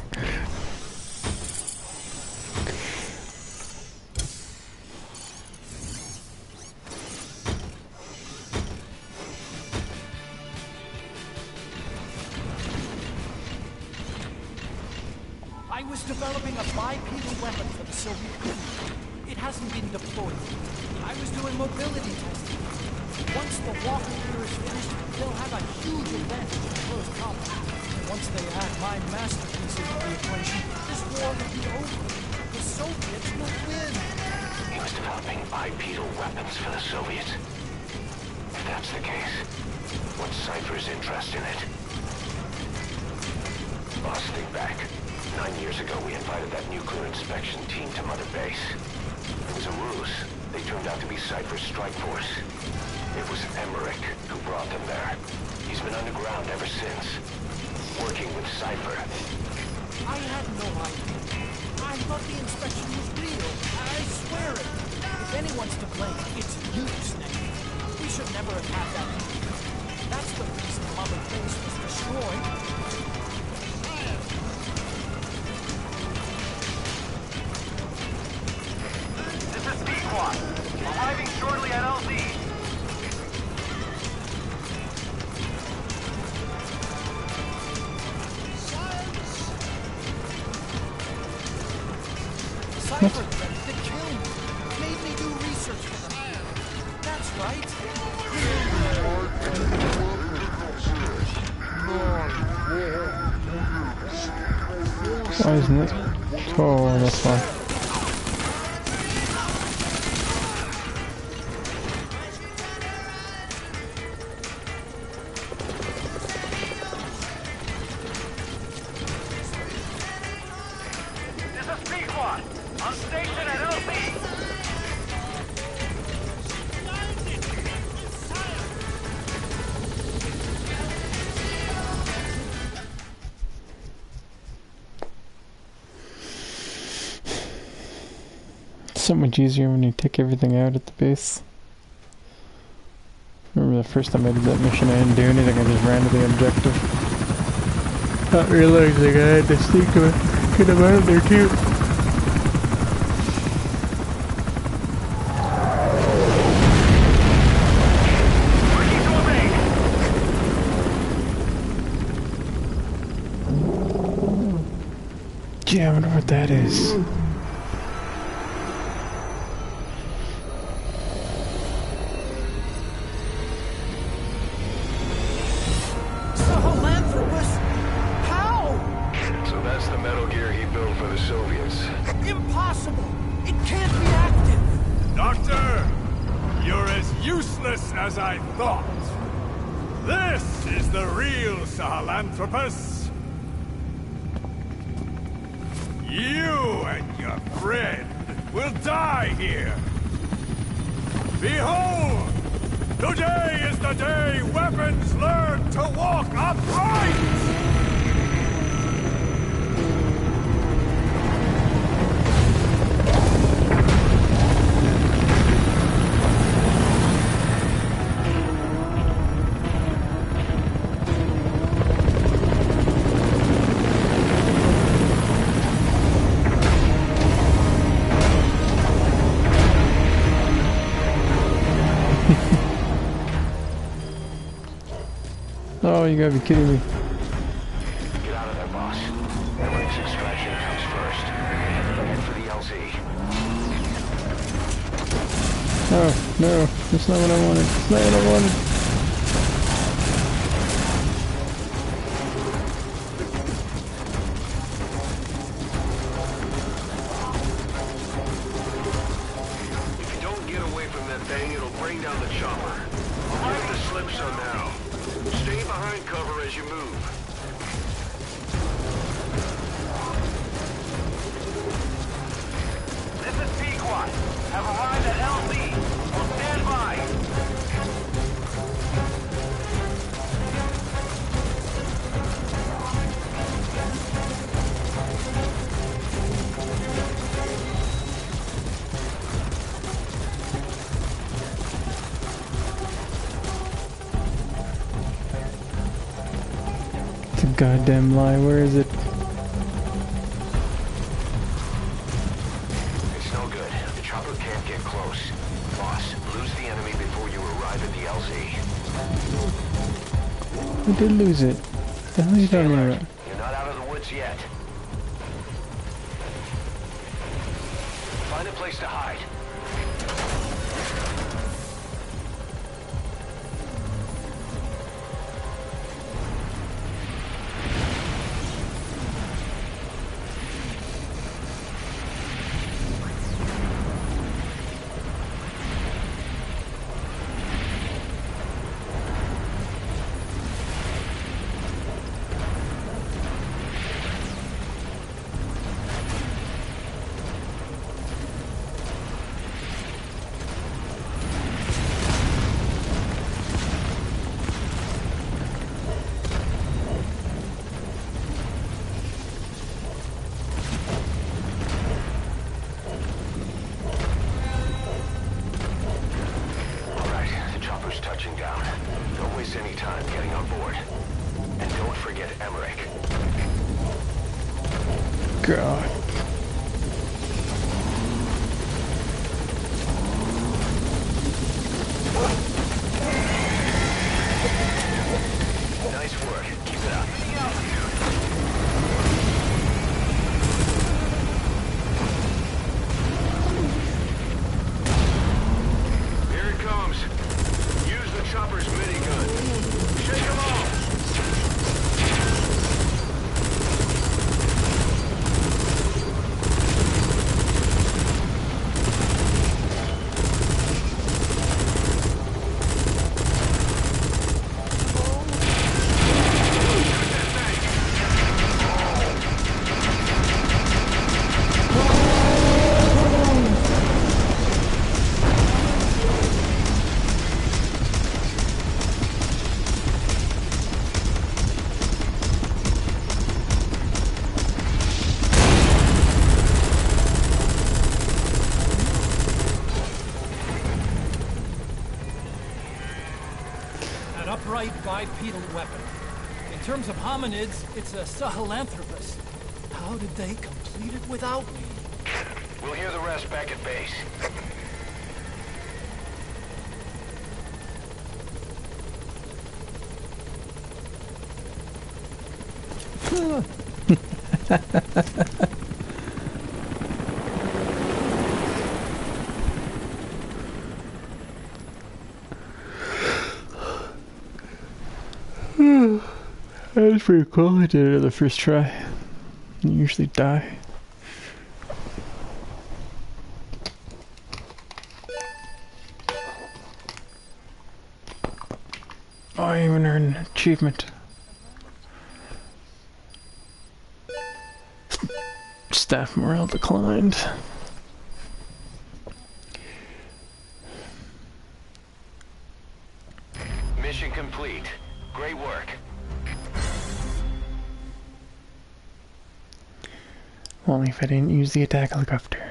I was developing a bipedal weapon for the Soviet Union. It hasn't been deployed. I was doing mobility testing. Once the walker gear is finished, they'll have a huge advantage in close combat. Once they add my masterpiece into the equation, this war will be over. The Soviets will win. He was developing bipedal weapons for the Soviets. If that's the case, what's Cypher's interest in it? Boss, think back. 9 years ago, we invited that nuclear inspection team to Mother Base. It was a ruse. They turned out to be Cypher's strike force. It was Emmerich who brought them there. He's been underground ever since, working with Cypher. I had no idea. I thought the inspection was real. I swear it. If anyone's to blame, it's you, Snake. We should never have had that. That's the reason Mother Base was destroyed. This is Pequot. Arriving shortly at LZ. Cypher threatened to kill me. Made me do research for them. That That's right. Why isn't it? Oh, that's why. This is Pequod. On station at LB. It's so much easier when you take everything out at the base. Remember the first time I did that mission, I didn't do anything, I just ran to the objective. Not realizing I had to sneak him, get him out of there too. Yeah, I wonder what that is. Sahelanthropus? How? So that's the Metal Gear he built for the Soviets. Impossible! It can't be active! Doctor, you're as useless as I thought. This is the real Sahelanthropus. You and your friend will die here. Behold! Today is the day weapons learn to walk upright! Oh, you gotta be kidding me. Get out of there, boss. Emily's extraction comes first. Head for the LZ. Oh, no, that's not what I wanted. That's not what I wanted. If you don't get away from that thing, it'll bring down the chopper. Arrive the slip zone now. Stay behind cover as you move. This is Pequod. Have arrived at LB. Will stand by. It's a goddamn lie. Where is it? It's no good. The chopper can't get close. Boss, lose the enemy before you arrive at the LZ. I did lose it. What the hell are you Stay talking alert. about? You're not out of the woods yet. Find a place to hide. Touching down. Don't waste any time getting on board. And don't forget Emmerich. God. Nice work. Keep it up. Here it comes. bipedal weapon. In terms of hominids, it's a sahelanthropus. How did they complete it without me? We'll hear the rest back at base. That was pretty cool. I did it on the first try. You usually die. Oh, I even earned an achievement. Staff morale declined. Mission complete. Great work. Only if I didn't use the attack helicopter.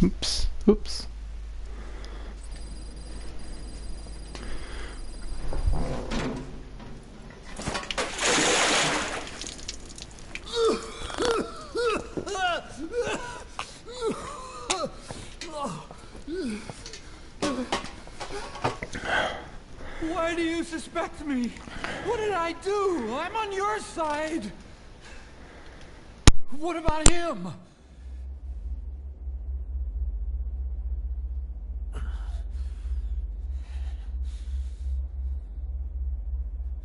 Oops. Oops. Why do you suspect me? What did I do? I'm on your side. What about him?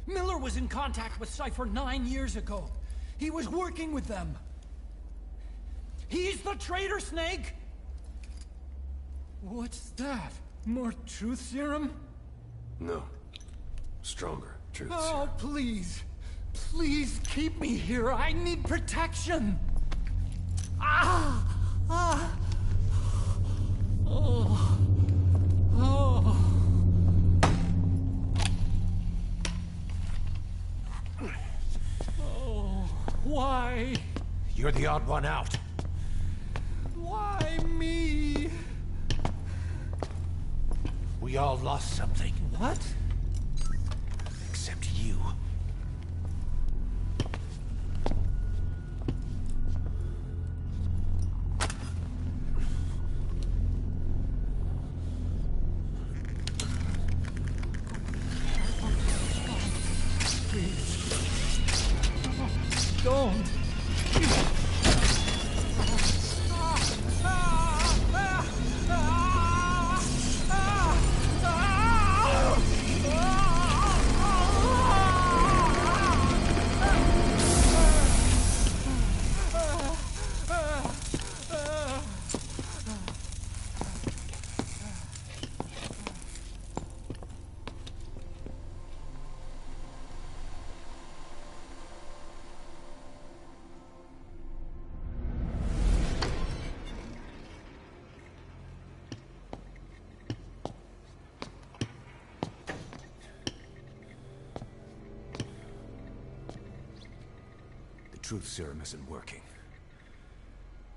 Miller was in contact with Cypher 9 years ago. He was working with them. He's the traitor, Snake! What's that? More truth serum? No. Stronger truths. Oh, please. Please keep me here. I need protection. Ah! Ah! Oh. Oh. Oh. Why? You're the odd one out. Why me? We all lost something. What? Except you. Don't. The truth serum isn't working.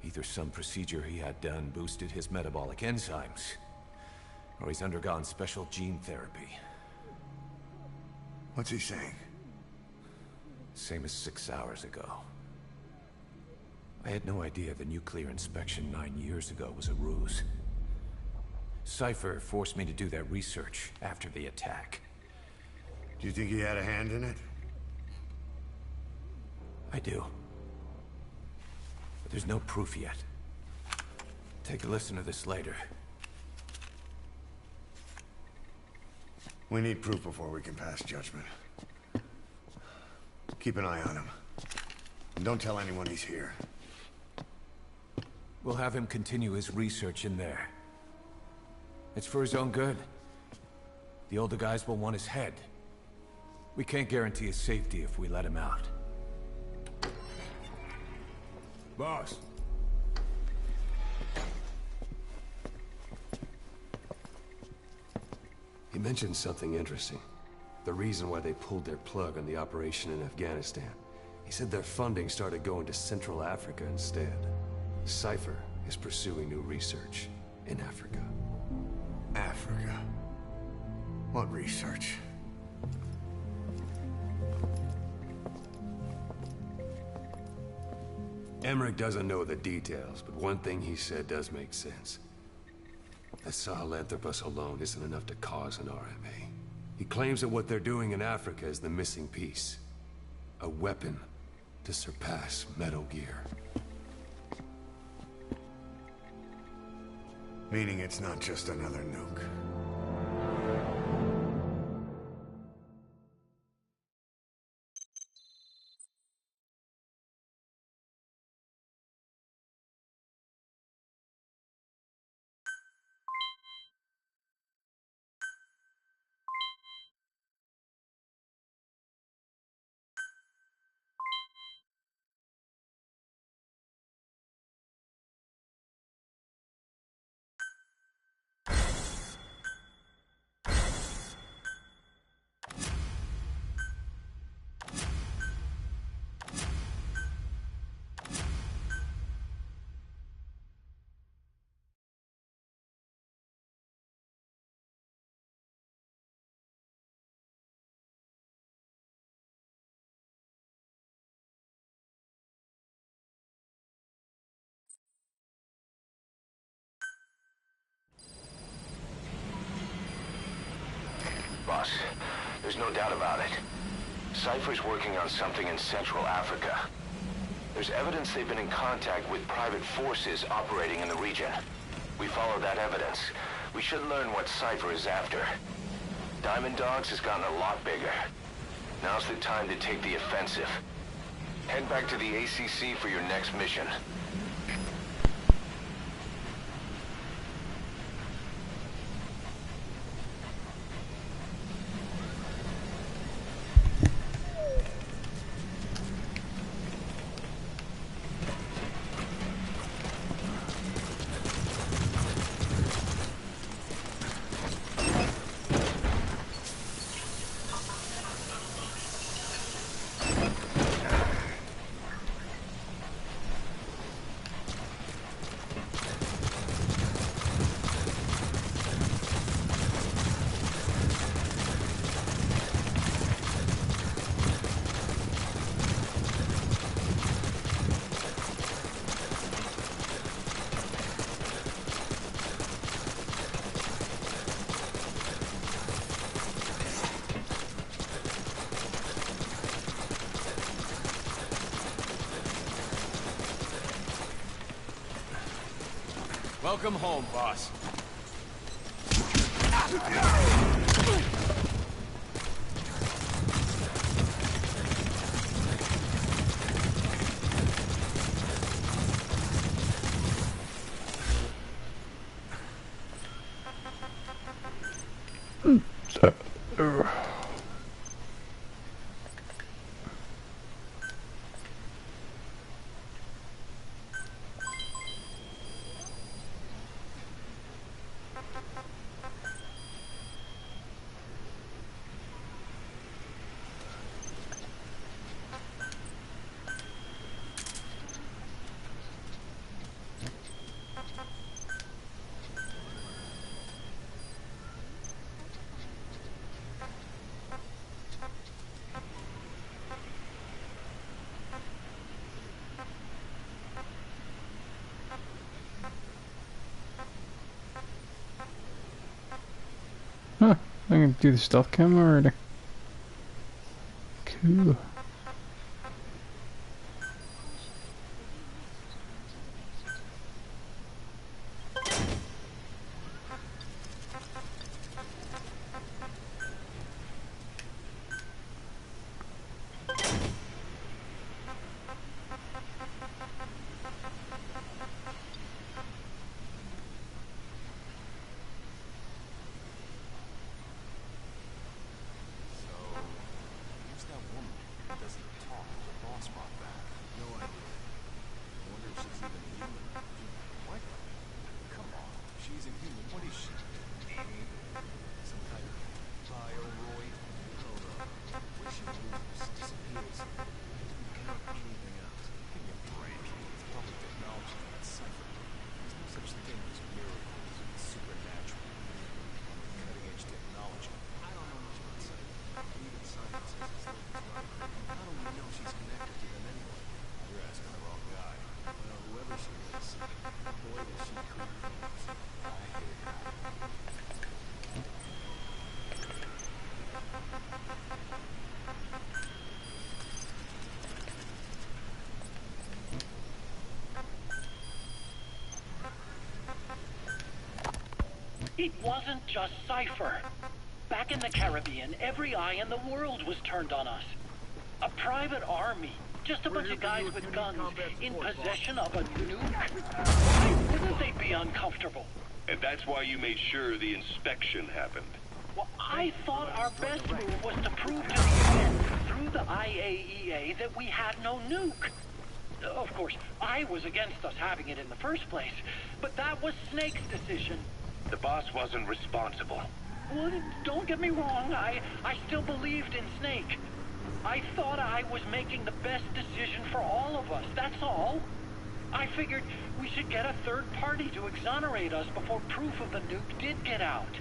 Either some procedure he had done boosted his metabolic enzymes, or he's undergone special gene therapy. What's he saying? Same as 6 hours ago. I had no idea the nuclear inspection 9 years ago was a ruse. Cypher forced me to do that research after the attack. Do you think he had a hand in it? I do. But there's no proof yet. Take a listen to this later. We need proof before we can pass judgment. Keep an eye on him. And don't tell anyone he's here. We'll have him continue his research in there. It's for his own good. The older guys will want his head. We can't guarantee his safety if we let him out. Boss. He mentioned something interesting. The reason why they pulled their plug on the operation in Afghanistan. He said their funding started going to Central Africa instead. Cypher is pursuing new research in Africa. Africa. What research? Emmerich doesn't know the details, but one thing he said does make sense. The Sahelanthropus alone isn't enough to cause an RMA. He claims that what they're doing in Africa is the missing piece. A weapon to surpass Metal Gear. Meaning it's not just another nuke. Boss, there's no doubt about it. Cypher's working on something in Central Africa. There's evidence they've been in contact with private forces operating in the region. We follow that evidence. We should learn what Cypher is after. Diamond Dogs has gotten a lot bigger. Now's the time to take the offensive. Head back to the ACC for your next mission. Welcome home, boss. Huh, I can do the stealth camera already. Cool. It wasn't just Cypher. Back in the Caribbean, every eye in the world was turned on us. A private army, just a bunch of guys with guns, in possession of a nuke? Why wouldn't they be uncomfortable? And that's why you made sure the inspection happened. Well, I thought our best move was to prove to the UN through the IAEA that we had no nuke. Of course, I was against us having it in the first place, but that was Snake's decision. The boss wasn't responsible. Well, don't get me wrong, I still believed in Snake. I thought I was making the best decision for all of us, that's all. I figured we should get a third party to exonerate us before proof of the nuke did get out.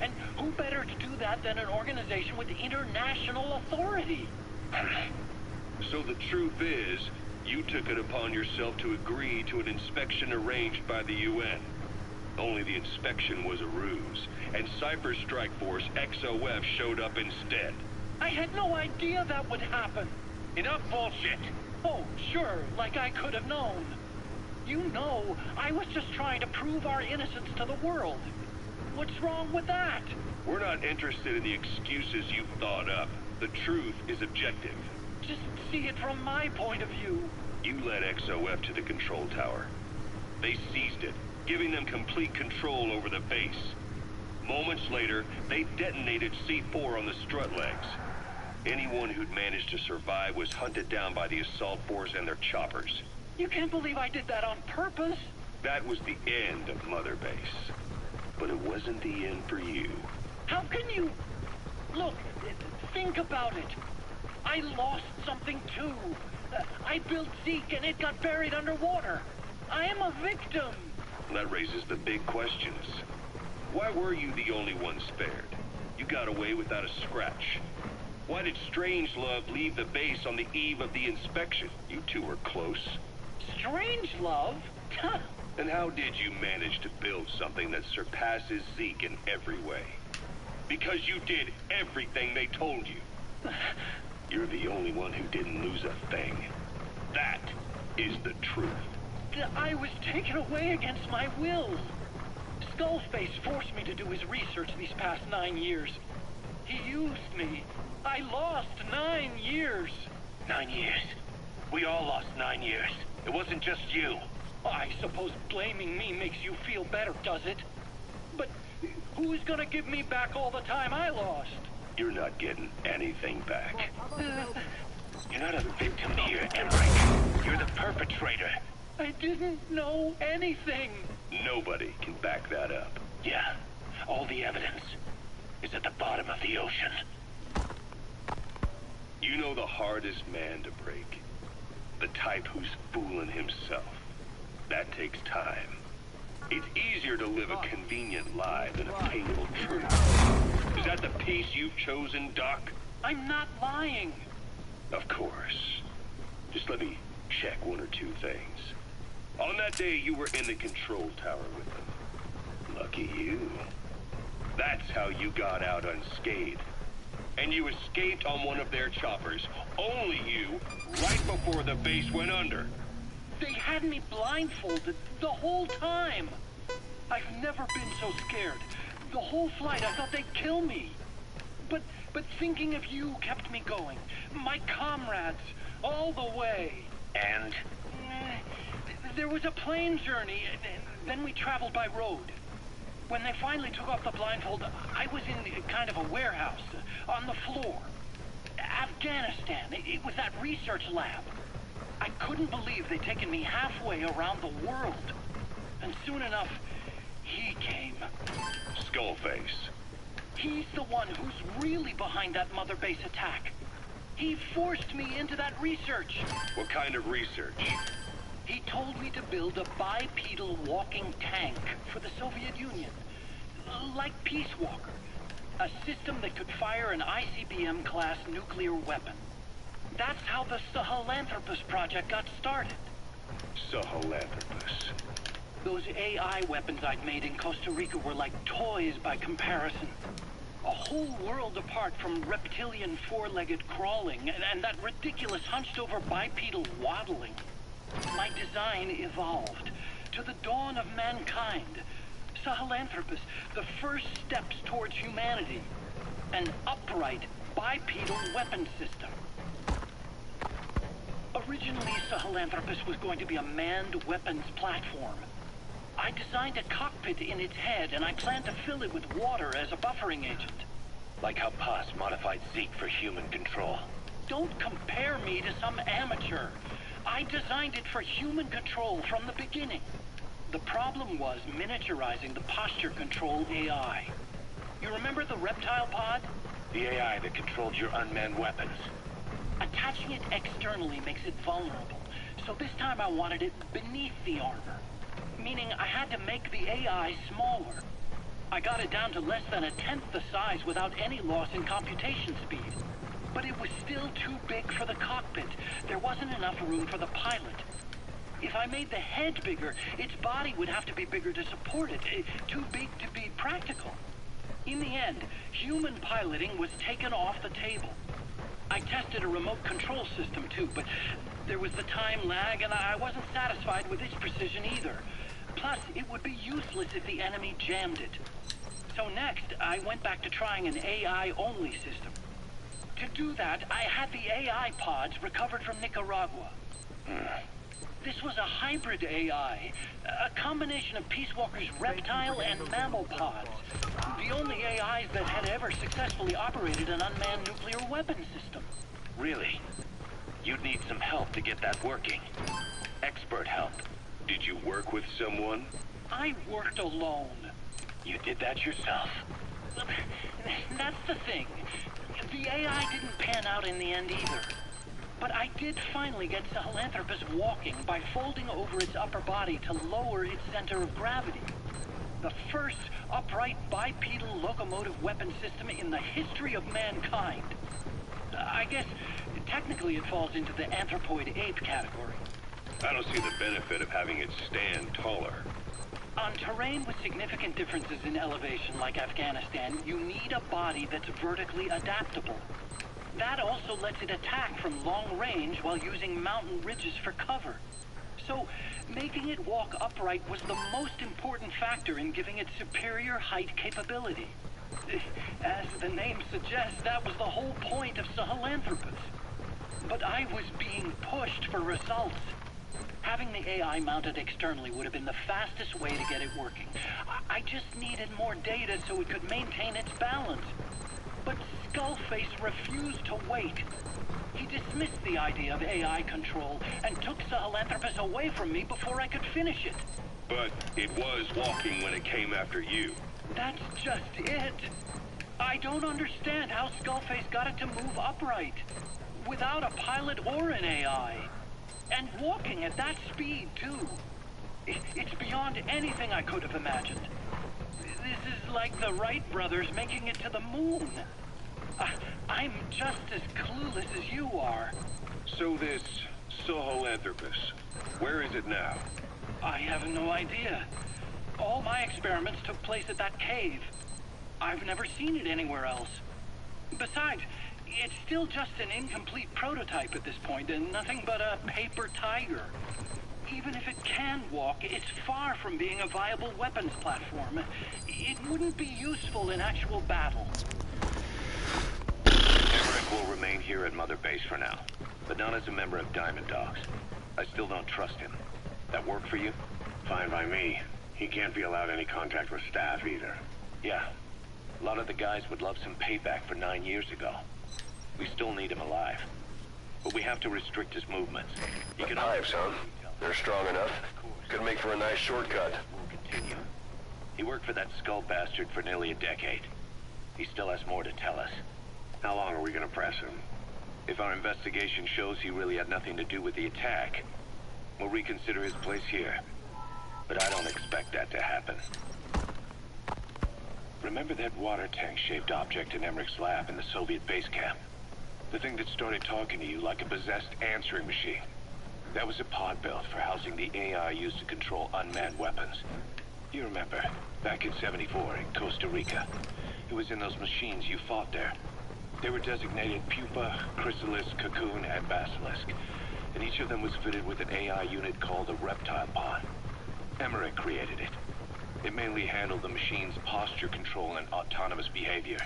And who better to do that than an organization with international authority? So the truth is, you took it upon yourself to agree to an inspection arranged by the UN. Only the inspection was a ruse, and Cypher's strike force, XOF, showed up instead. I had no idea that would happen. Enough bullshit. Oh, sure, like I could have known. You know, I was just trying to prove our innocence to the world. What's wrong with that? We're not interested in the excuses you've thought up. The truth is objective. Just see it from my point of view. You led XOF to the control tower. They seized it, giving them complete control over the base. Moments later, they detonated C4 on the strut legs. Anyone who'd managed to survive was hunted down by the assault force and their choppers. You can't believe I did that on purpose. That was the end of Mother Base. But it wasn't the end for you. How can you... Look, think about it. I lost something too. I built Zeke and it got buried underwater. I am a victim. That raises the big questions. Why were you the only one spared? You got away without a scratch. Why did Strangelove leave the base on the eve of the inspection? You two were close. Strangelove? And how did you manage to build something that surpasses Zeke in every way? Because you did everything they told you. You're the only one who didn't lose a thing. That is the truth. I was taken away against my will. Skullface forced me to do his research these past 9 years. He used me. I lost 9 years. 9 years. We all lost 9 years. It wasn't just you. I suppose blaming me makes you feel better, does it? But who's gonna give me back all the time I lost? You're not getting anything back. You're not a victim here, Emmerich. You're the perpetrator. I didn't know anything. Nobody can back that up. Yeah, all the evidence is at the bottom of the ocean. You know the hardest man to break. The type who's fooling himself. That takes time. It's easier to live a convenient lie than a painful truth. Is that the piece you've chosen, Doc? I'm not lying. Of course. Just let me check one or two things. On that day, you were in the control tower with them. Lucky you. That's how you got out unscathed. And you escaped on one of their choppers. Only you, right before the base went under. They had me blindfolded the whole time. I've never been so scared. The whole flight, I thought they'd kill me. But thinking of you kept me going. My comrades, all the way. And? There was a plane journey, then we traveled by road. When they finally took off the blindfold, I was in kind of a warehouse, on the floor. Afghanistan, it was that research lab. I couldn't believe they'd taken me halfway around the world. And soon enough, he came. Skullface. He's the one who's really behind that Mother Base attack. He forced me into that research. What kind of research? He told me to build a bipedal walking tank for the Soviet Union. Like Peace Walker. A system that could fire an ICBM-class nuclear weapon. That's how the Sahelanthropus project got started. Sahelanthropus. Those AI weapons I'd made in Costa Rica were like toys by comparison. A whole world apart from reptilian four-legged crawling and that ridiculous hunched-over bipedal waddling. My design evolved to the dawn of mankind. Sahelanthropus, the first steps towards humanity. An upright, bipedal weapon system. Originally, Sahelanthropus was going to be a manned weapons platform. I designed a cockpit in its head, and I planned to fill it with water as a buffering agent. Like how Paz modified Zeke for human control. Don't compare me to some amateur. I designed it for human control from the beginning. The problem was miniaturizing the posture control AI. You remember the reptile pod? The AI that controlled your unmanned weapons. Attaching it externally makes it vulnerable, so this time I wanted it beneath the armor. Meaning I had to make the AI smaller. I got it down to less than 1/10 the size without any loss in computation speed. But it was still too big for the cockpit. There wasn't enough room for the pilot. If I made the head bigger, its body would have to be bigger to support it. Too big to be practical. In the end, human piloting was taken off the table. I tested a remote control system too, but there was the time lag and I wasn't satisfied with its precision either. Plus, it would be useless if the enemy jammed it. So next, I went back to trying an AI-only system. To do that, I had the AI pods recovered from Nicaragua. This was a hybrid AI, a combination of Peace Walker's reptile and mammal pods. The only AIs that had ever successfully operated an unmanned nuclear weapon system. Really? You'd need some help to get that working. Expert help. Did you work with someone? I worked alone. You did that yourself? That's the thing. The AI didn't pan out in the end either. But I did finally get Sahelanthropus walking by folding over its upper body to lower its center of gravity. The first upright bipedal locomotive weapon system in the history of mankind. I guess technically it falls into the anthropoid ape category. I don't see the benefit of having it stand taller. On terrain with significant differences in elevation like Afghanistan, you need a body that's vertically adaptable. That also lets it attack from long range while using mountain ridges for cover. So, making it walk upright was the most important factor in giving it superior height capability. As the name suggests, that was the whole point of Sahelanthropus. But I was being pushed for results. Having the AI mounted externally would have been the fastest way to get it working. I just needed more data so it could maintain its balance. But Skullface refused to wait. He dismissed the idea of AI control and took Sahelanthropus away from me before I could finish it. But it was walking when it came after you. That's just it. I don't understand how Skullface got it to move upright, without a pilot or an AI. And walking at that speed, too. It's beyond anything I could have imagined. This is like the Wright brothers making it to the moon. I'm just as clueless as you are. So this Sahelanthropus, where is it now? I have no idea. All my experiments took place at that cave. I've never seen it anywhere else. Besides, it's still just an incomplete prototype at this point, and nothing but a paper tiger. Even if it can walk, it's far from being a viable weapons platform. It wouldn't be useful in actual battle. Emmerich will remain here at Mother Base for now, but not as a member of Diamond Dogs. I still don't trust him. That work for you? Fine by me. He can't be allowed any contact with staff either. Yeah. A lot of the guys would love some payback for 9 years ago. We still need him alive. But we have to restrict his movements. He can Hives, huh? They're strong enough. Could make for a nice shortcut. We'll continue. He worked for that skull bastard for nearly a decade. He still has more to tell us. How long are we gonna press him? If our investigation shows he really had nothing to do with the attack, we'll reconsider his place here. But I don't expect that to happen. Remember that water tank-shaped object in Emmerich's lab in the Soviet base camp? The thing that started talking to you like a possessed answering machine. That was a pod built for housing the AI used to control unmanned weapons. You remember, back in '74 in Costa Rica. It was in those machines you fought there. They were designated Pupa, Chrysalis, Cocoon, and Basilisk. And each of them was fitted with an AI unit called a reptile pod. Emmerich created it. It mainly handled the machine's posture control and autonomous behavior.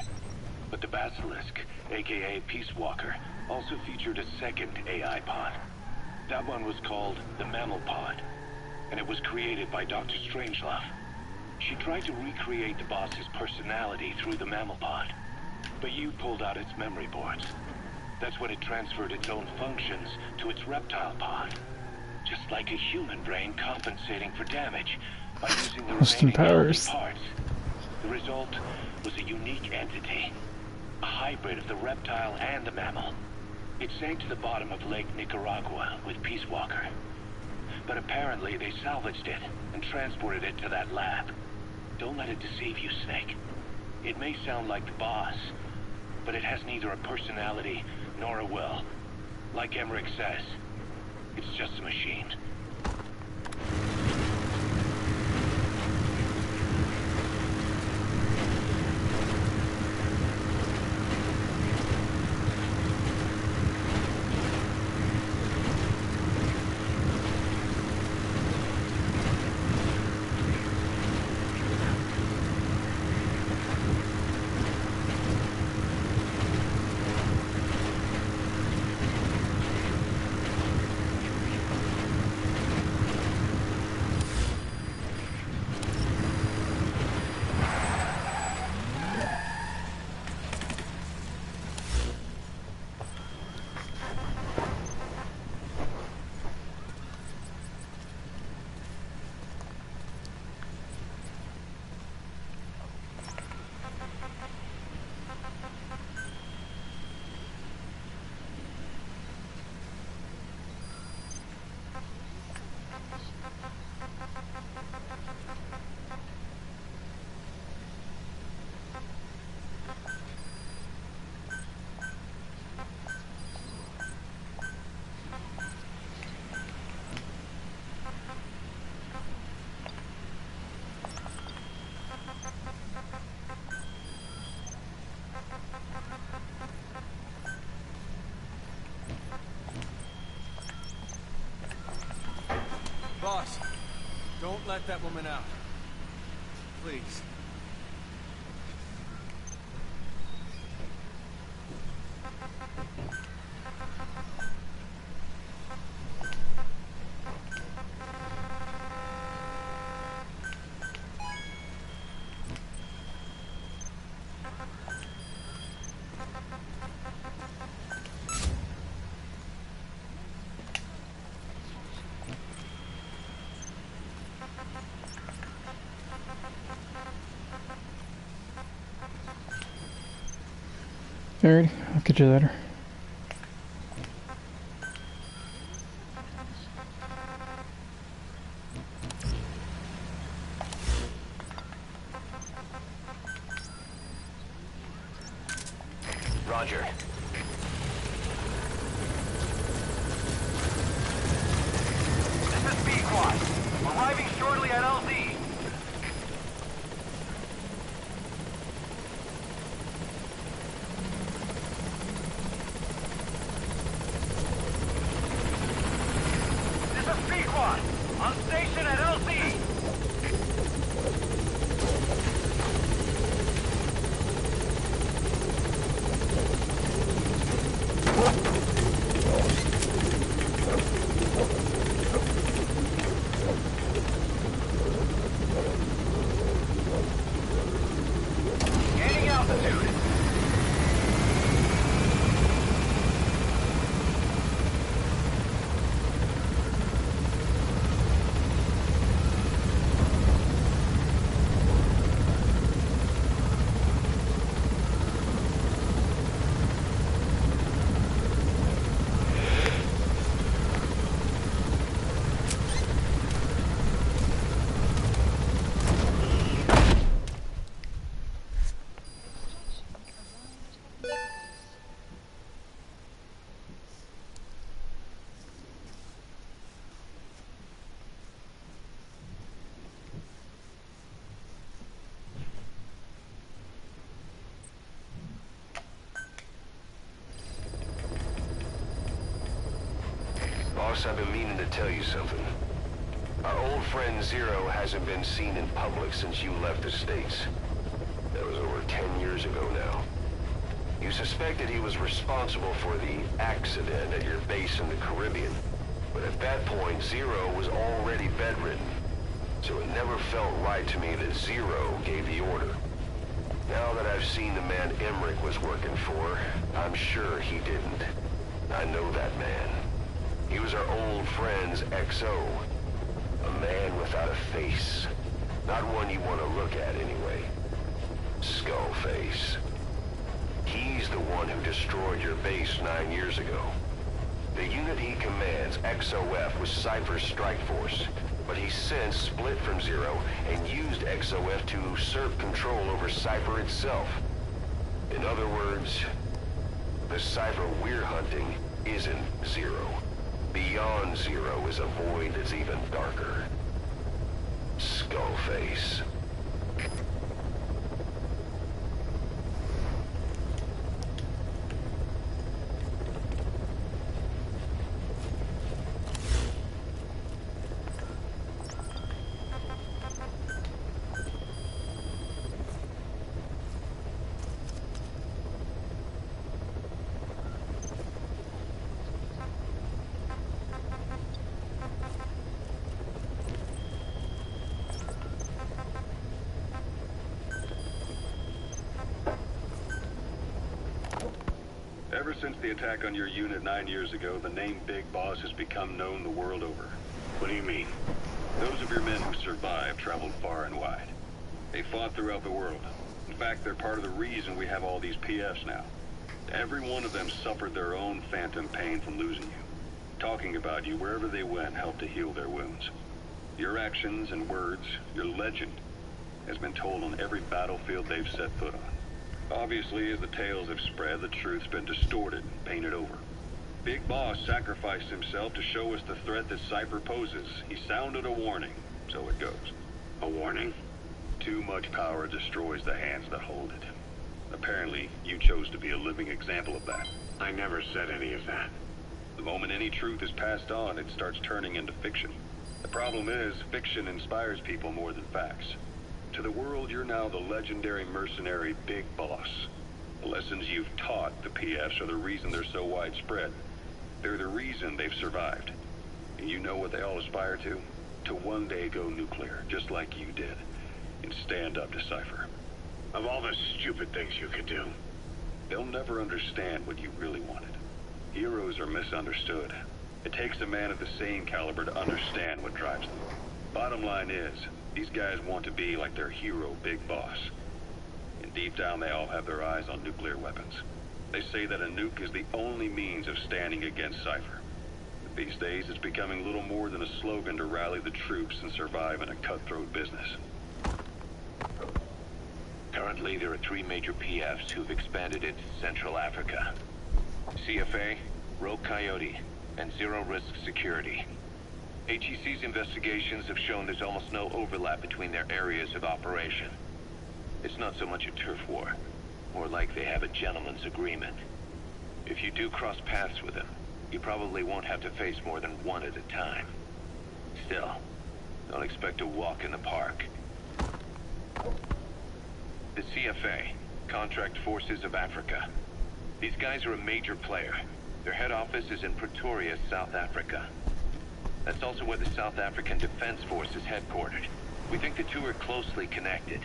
But the Basilisk, aka Peace Walker, also featured a second AI pod. That one was called the Mammal Pod, and it was created by Dr. Strangelove. She tried to recreate the boss's personality through the Mammal Pod, but you pulled out its memory boards. That's when it transferred its own functions to its reptile pod. Just like a human brain compensating for damage by using the Austin remaining healthy Powers. parts. The result was a unique entity, a hybrid of the reptile and the mammal. It sank to the bottom of Lake Nicaragua with Peace Walker. But apparently they salvaged it and transported it to that lab. Don't let it deceive you, Snake. It may sound like the boss, but it has neither a personality nor a will. Like Emmerich says, it's just a machine. Boss, don't let that woman out. Please. Alrighty, I'll catch you later. Roger. This is B-Quad. Arriving shortly at LZ. This is B-Quad. On station at LZ. Gaining altitude. Boss, I've been meaning to tell you something. Our old friend Zero hasn't been seen in public since you left the States. That was over 10 years ago now. You suspected he was responsible for the accident at your base in the Caribbean. But at that point, Zero was already bedridden. So it never felt right to me that Zero gave the order. Now that I've seen the man Emmerich was working for, I'm sure he didn't. I know that man. He was our old friend's XO. A man without a face. Not one you want to look at anyway. Skullface. He's the one who destroyed your base 9 years ago. The unit he commands, XOF, was Cypher's strike force. But he's since split from Zero and used XOF to usurp control over Cypher itself. In other words, the Cypher we're hunting isn't Zero. Beyond Zero is a void that's even darker. Skullface. Ever since the attack on your unit 9 years ago, the name Big Boss has become known the world over. What do you mean? Those of your men who survived traveled far and wide. They fought throughout the world. In fact, they're part of the reason we have all these PFs now. Every one of them suffered their own phantom pain from losing you. Talking about you wherever they went helped to heal their wounds. Your actions and words, your legend, has been told on every battlefield they've set foot on. Obviously, as the tales have spread, the truth's been distorted and painted over. Big Boss sacrificed himself to show us the threat that Cypher poses. He sounded a warning, so it goes. A warning? Too much power destroys the hands that hold it. Apparently, you chose to be a living example of that. I never said any of that. The moment any truth is passed on, it starts turning into fiction. The problem is, fiction inspires people more than facts. To the world, you're now the legendary mercenary Big Boss. The lessons you've taught the PFs are the reason they're so widespread. They're the reason they've survived. And you know what they all aspire to? To one day go nuclear, just like you did, and stand up to Cypher. Of all the stupid things you could do. They'll never understand what you really wanted. Heroes are misunderstood. It takes a man of the same caliber to understand what drives them. Bottom line is, these guys want to be like their hero, Big Boss. And deep down, they all have their eyes on nuclear weapons. They say that a nuke is the only means of standing against Cypher. But these days, it's becoming little more than a slogan to rally the troops and survive in a cutthroat business. Currently, there are 3 major PFs who've expanded into Central Africa. CFA, Rogue Coyote, and Zero Risk Security. HEC's investigations have shown there's almost no overlap between their areas of operation. It's not so much a turf war, more like they have a gentleman's agreement. If you do cross paths with them, you probably won't have to face more than one at a time. Still, don't expect a walk in the park. The CFA, Contract Forces of Africa. These guys are a major player. Their head office is in Pretoria, South Africa. That's also where the South African Defense Force is headquartered. We think the two are closely connected.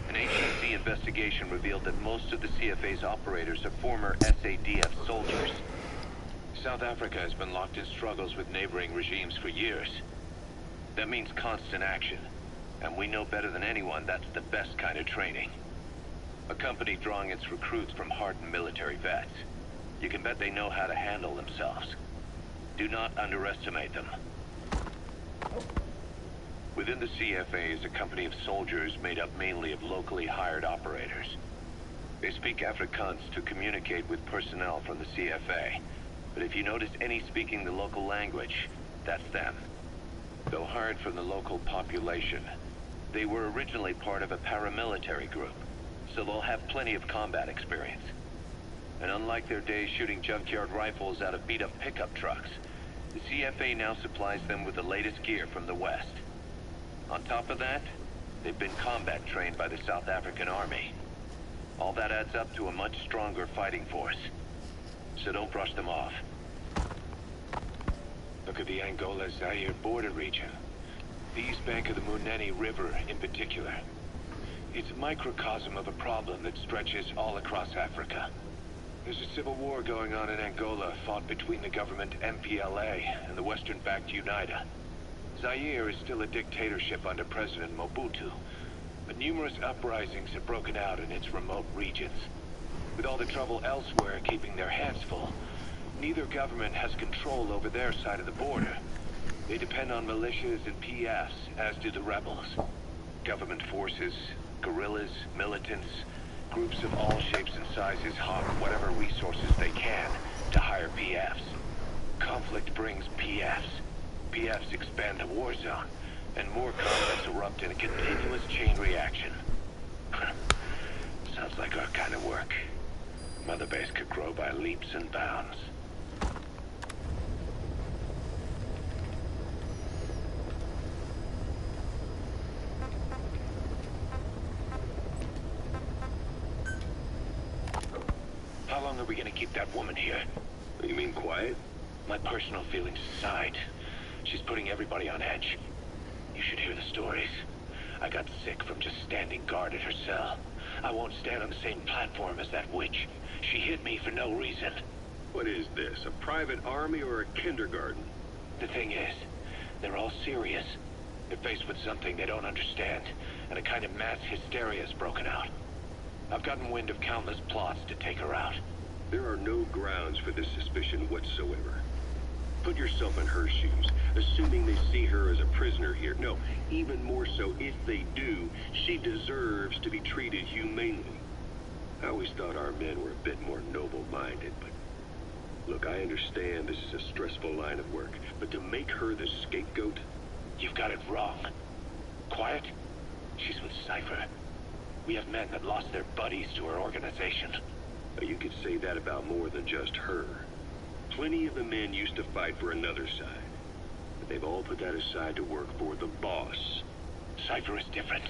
An HEC investigation revealed that most of the CFA's operators are former SADF soldiers. South Africa has been locked in struggles with neighboring regimes for years. That means constant action, and we know better than anyone that's the best kind of training. A company drawing its recruits from hardened military vets. You can bet they know how to handle themselves. Do not underestimate them. Within the CFA is a company of soldiers made up mainly of locally hired operators. They speak Afrikaans to communicate with personnel from the CFA. But if you notice any speaking the local language, that's them. Though hired from the local population, they were originally part of a paramilitary group, so they'll have plenty of combat experience. And unlike their days shooting junkyard rifles out of beat-up pickup trucks, The CFA now supplies them with the latest gear from the West. On top of that, they've been combat trained by the South African Army. All that adds up to a much stronger fighting force. So don't brush them off. Look at the Angola-Zaire border region. The east bank of the Munene River in particular. It's a microcosm of a problem that stretches all across Africa. There's a civil war going on in Angola, fought between the government MPLA and the Western-backed UNITA. Zaire is still a dictatorship under President Mobutu, but numerous uprisings have broken out in its remote regions. With all the trouble elsewhere keeping their hands full, neither government has control over their side of the border. They depend on militias and PFs, as do the rebels. Government forces, guerrillas, militants, groups of all shapes and sizes hawk whatever resources they can to hire PFs. Conflict brings PFs. PFs expand the war zone, and more conflicts erupt in a continuous chain reaction. Sounds like our kind of work. Mother Base could grow by leaps and bounds. How long are we gonna keep that woman here? You mean quiet? My personal feelings aside, she's putting everybody on edge. You should hear the stories. I got sick from just standing guard at her cell. I won't stand on the same platform as that witch. She hit me for no reason. What is this, a private army or a kindergarten? The thing is, they're all serious. They're faced with something they don't understand, and a kind of mass hysteria has broken out. I've gotten wind of countless plots to take her out. There are no grounds for this suspicion whatsoever. Put yourself in her shoes, assuming they see her as a prisoner here. No, even more so, if they do, she deserves to be treated humanely. I always thought our men were a bit more noble-minded, but... Look, I understand this is a stressful line of work, but to make her the scapegoat... You've got it wrong. Quiet? She's with Cypher. We have men that lost their buddies to her organization. You could say that about more than just her. Plenty of the men used to fight for another side, but they've all put that aside to work for the boss. Cypher is different.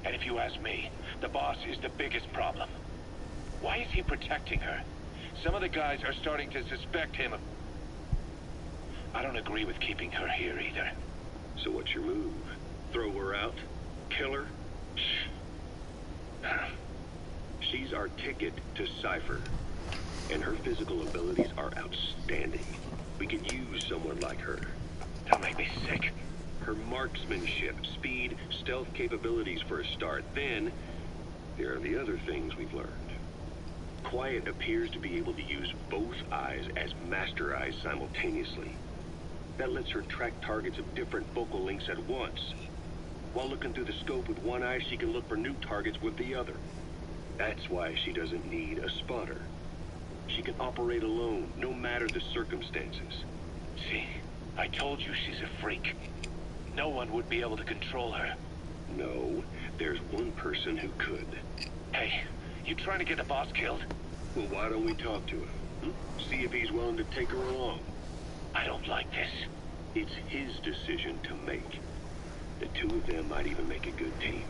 And if you ask me, the boss is the biggest problem. Why is he protecting her? Some of the guys are starting to suspect him of... I don't agree with keeping her here either. So what's your move? Throw her out? Kill her? She's our ticket to Cypher, and her physical abilities are outstanding. We could use someone like her. That'll make me sick. Her marksmanship, speed, stealth capabilities for a start. Then, there are the other things we've learned. Quiet appears to be able to use both eyes as master eyes simultaneously. That lets her track targets of different focal lengths at once. While looking through the scope with one eye, she can look for new targets with the other. That's why she doesn't need a spotter. She can operate alone, no matter the circumstances. See, I told you she's a freak. No one would be able to control her. No, there's one person who could. Hey, you trying to get the boss killed? Well, why don't we talk to him? See if he's willing to take her along. I don't like this. It's his decision to make. The two of them might even make a good team.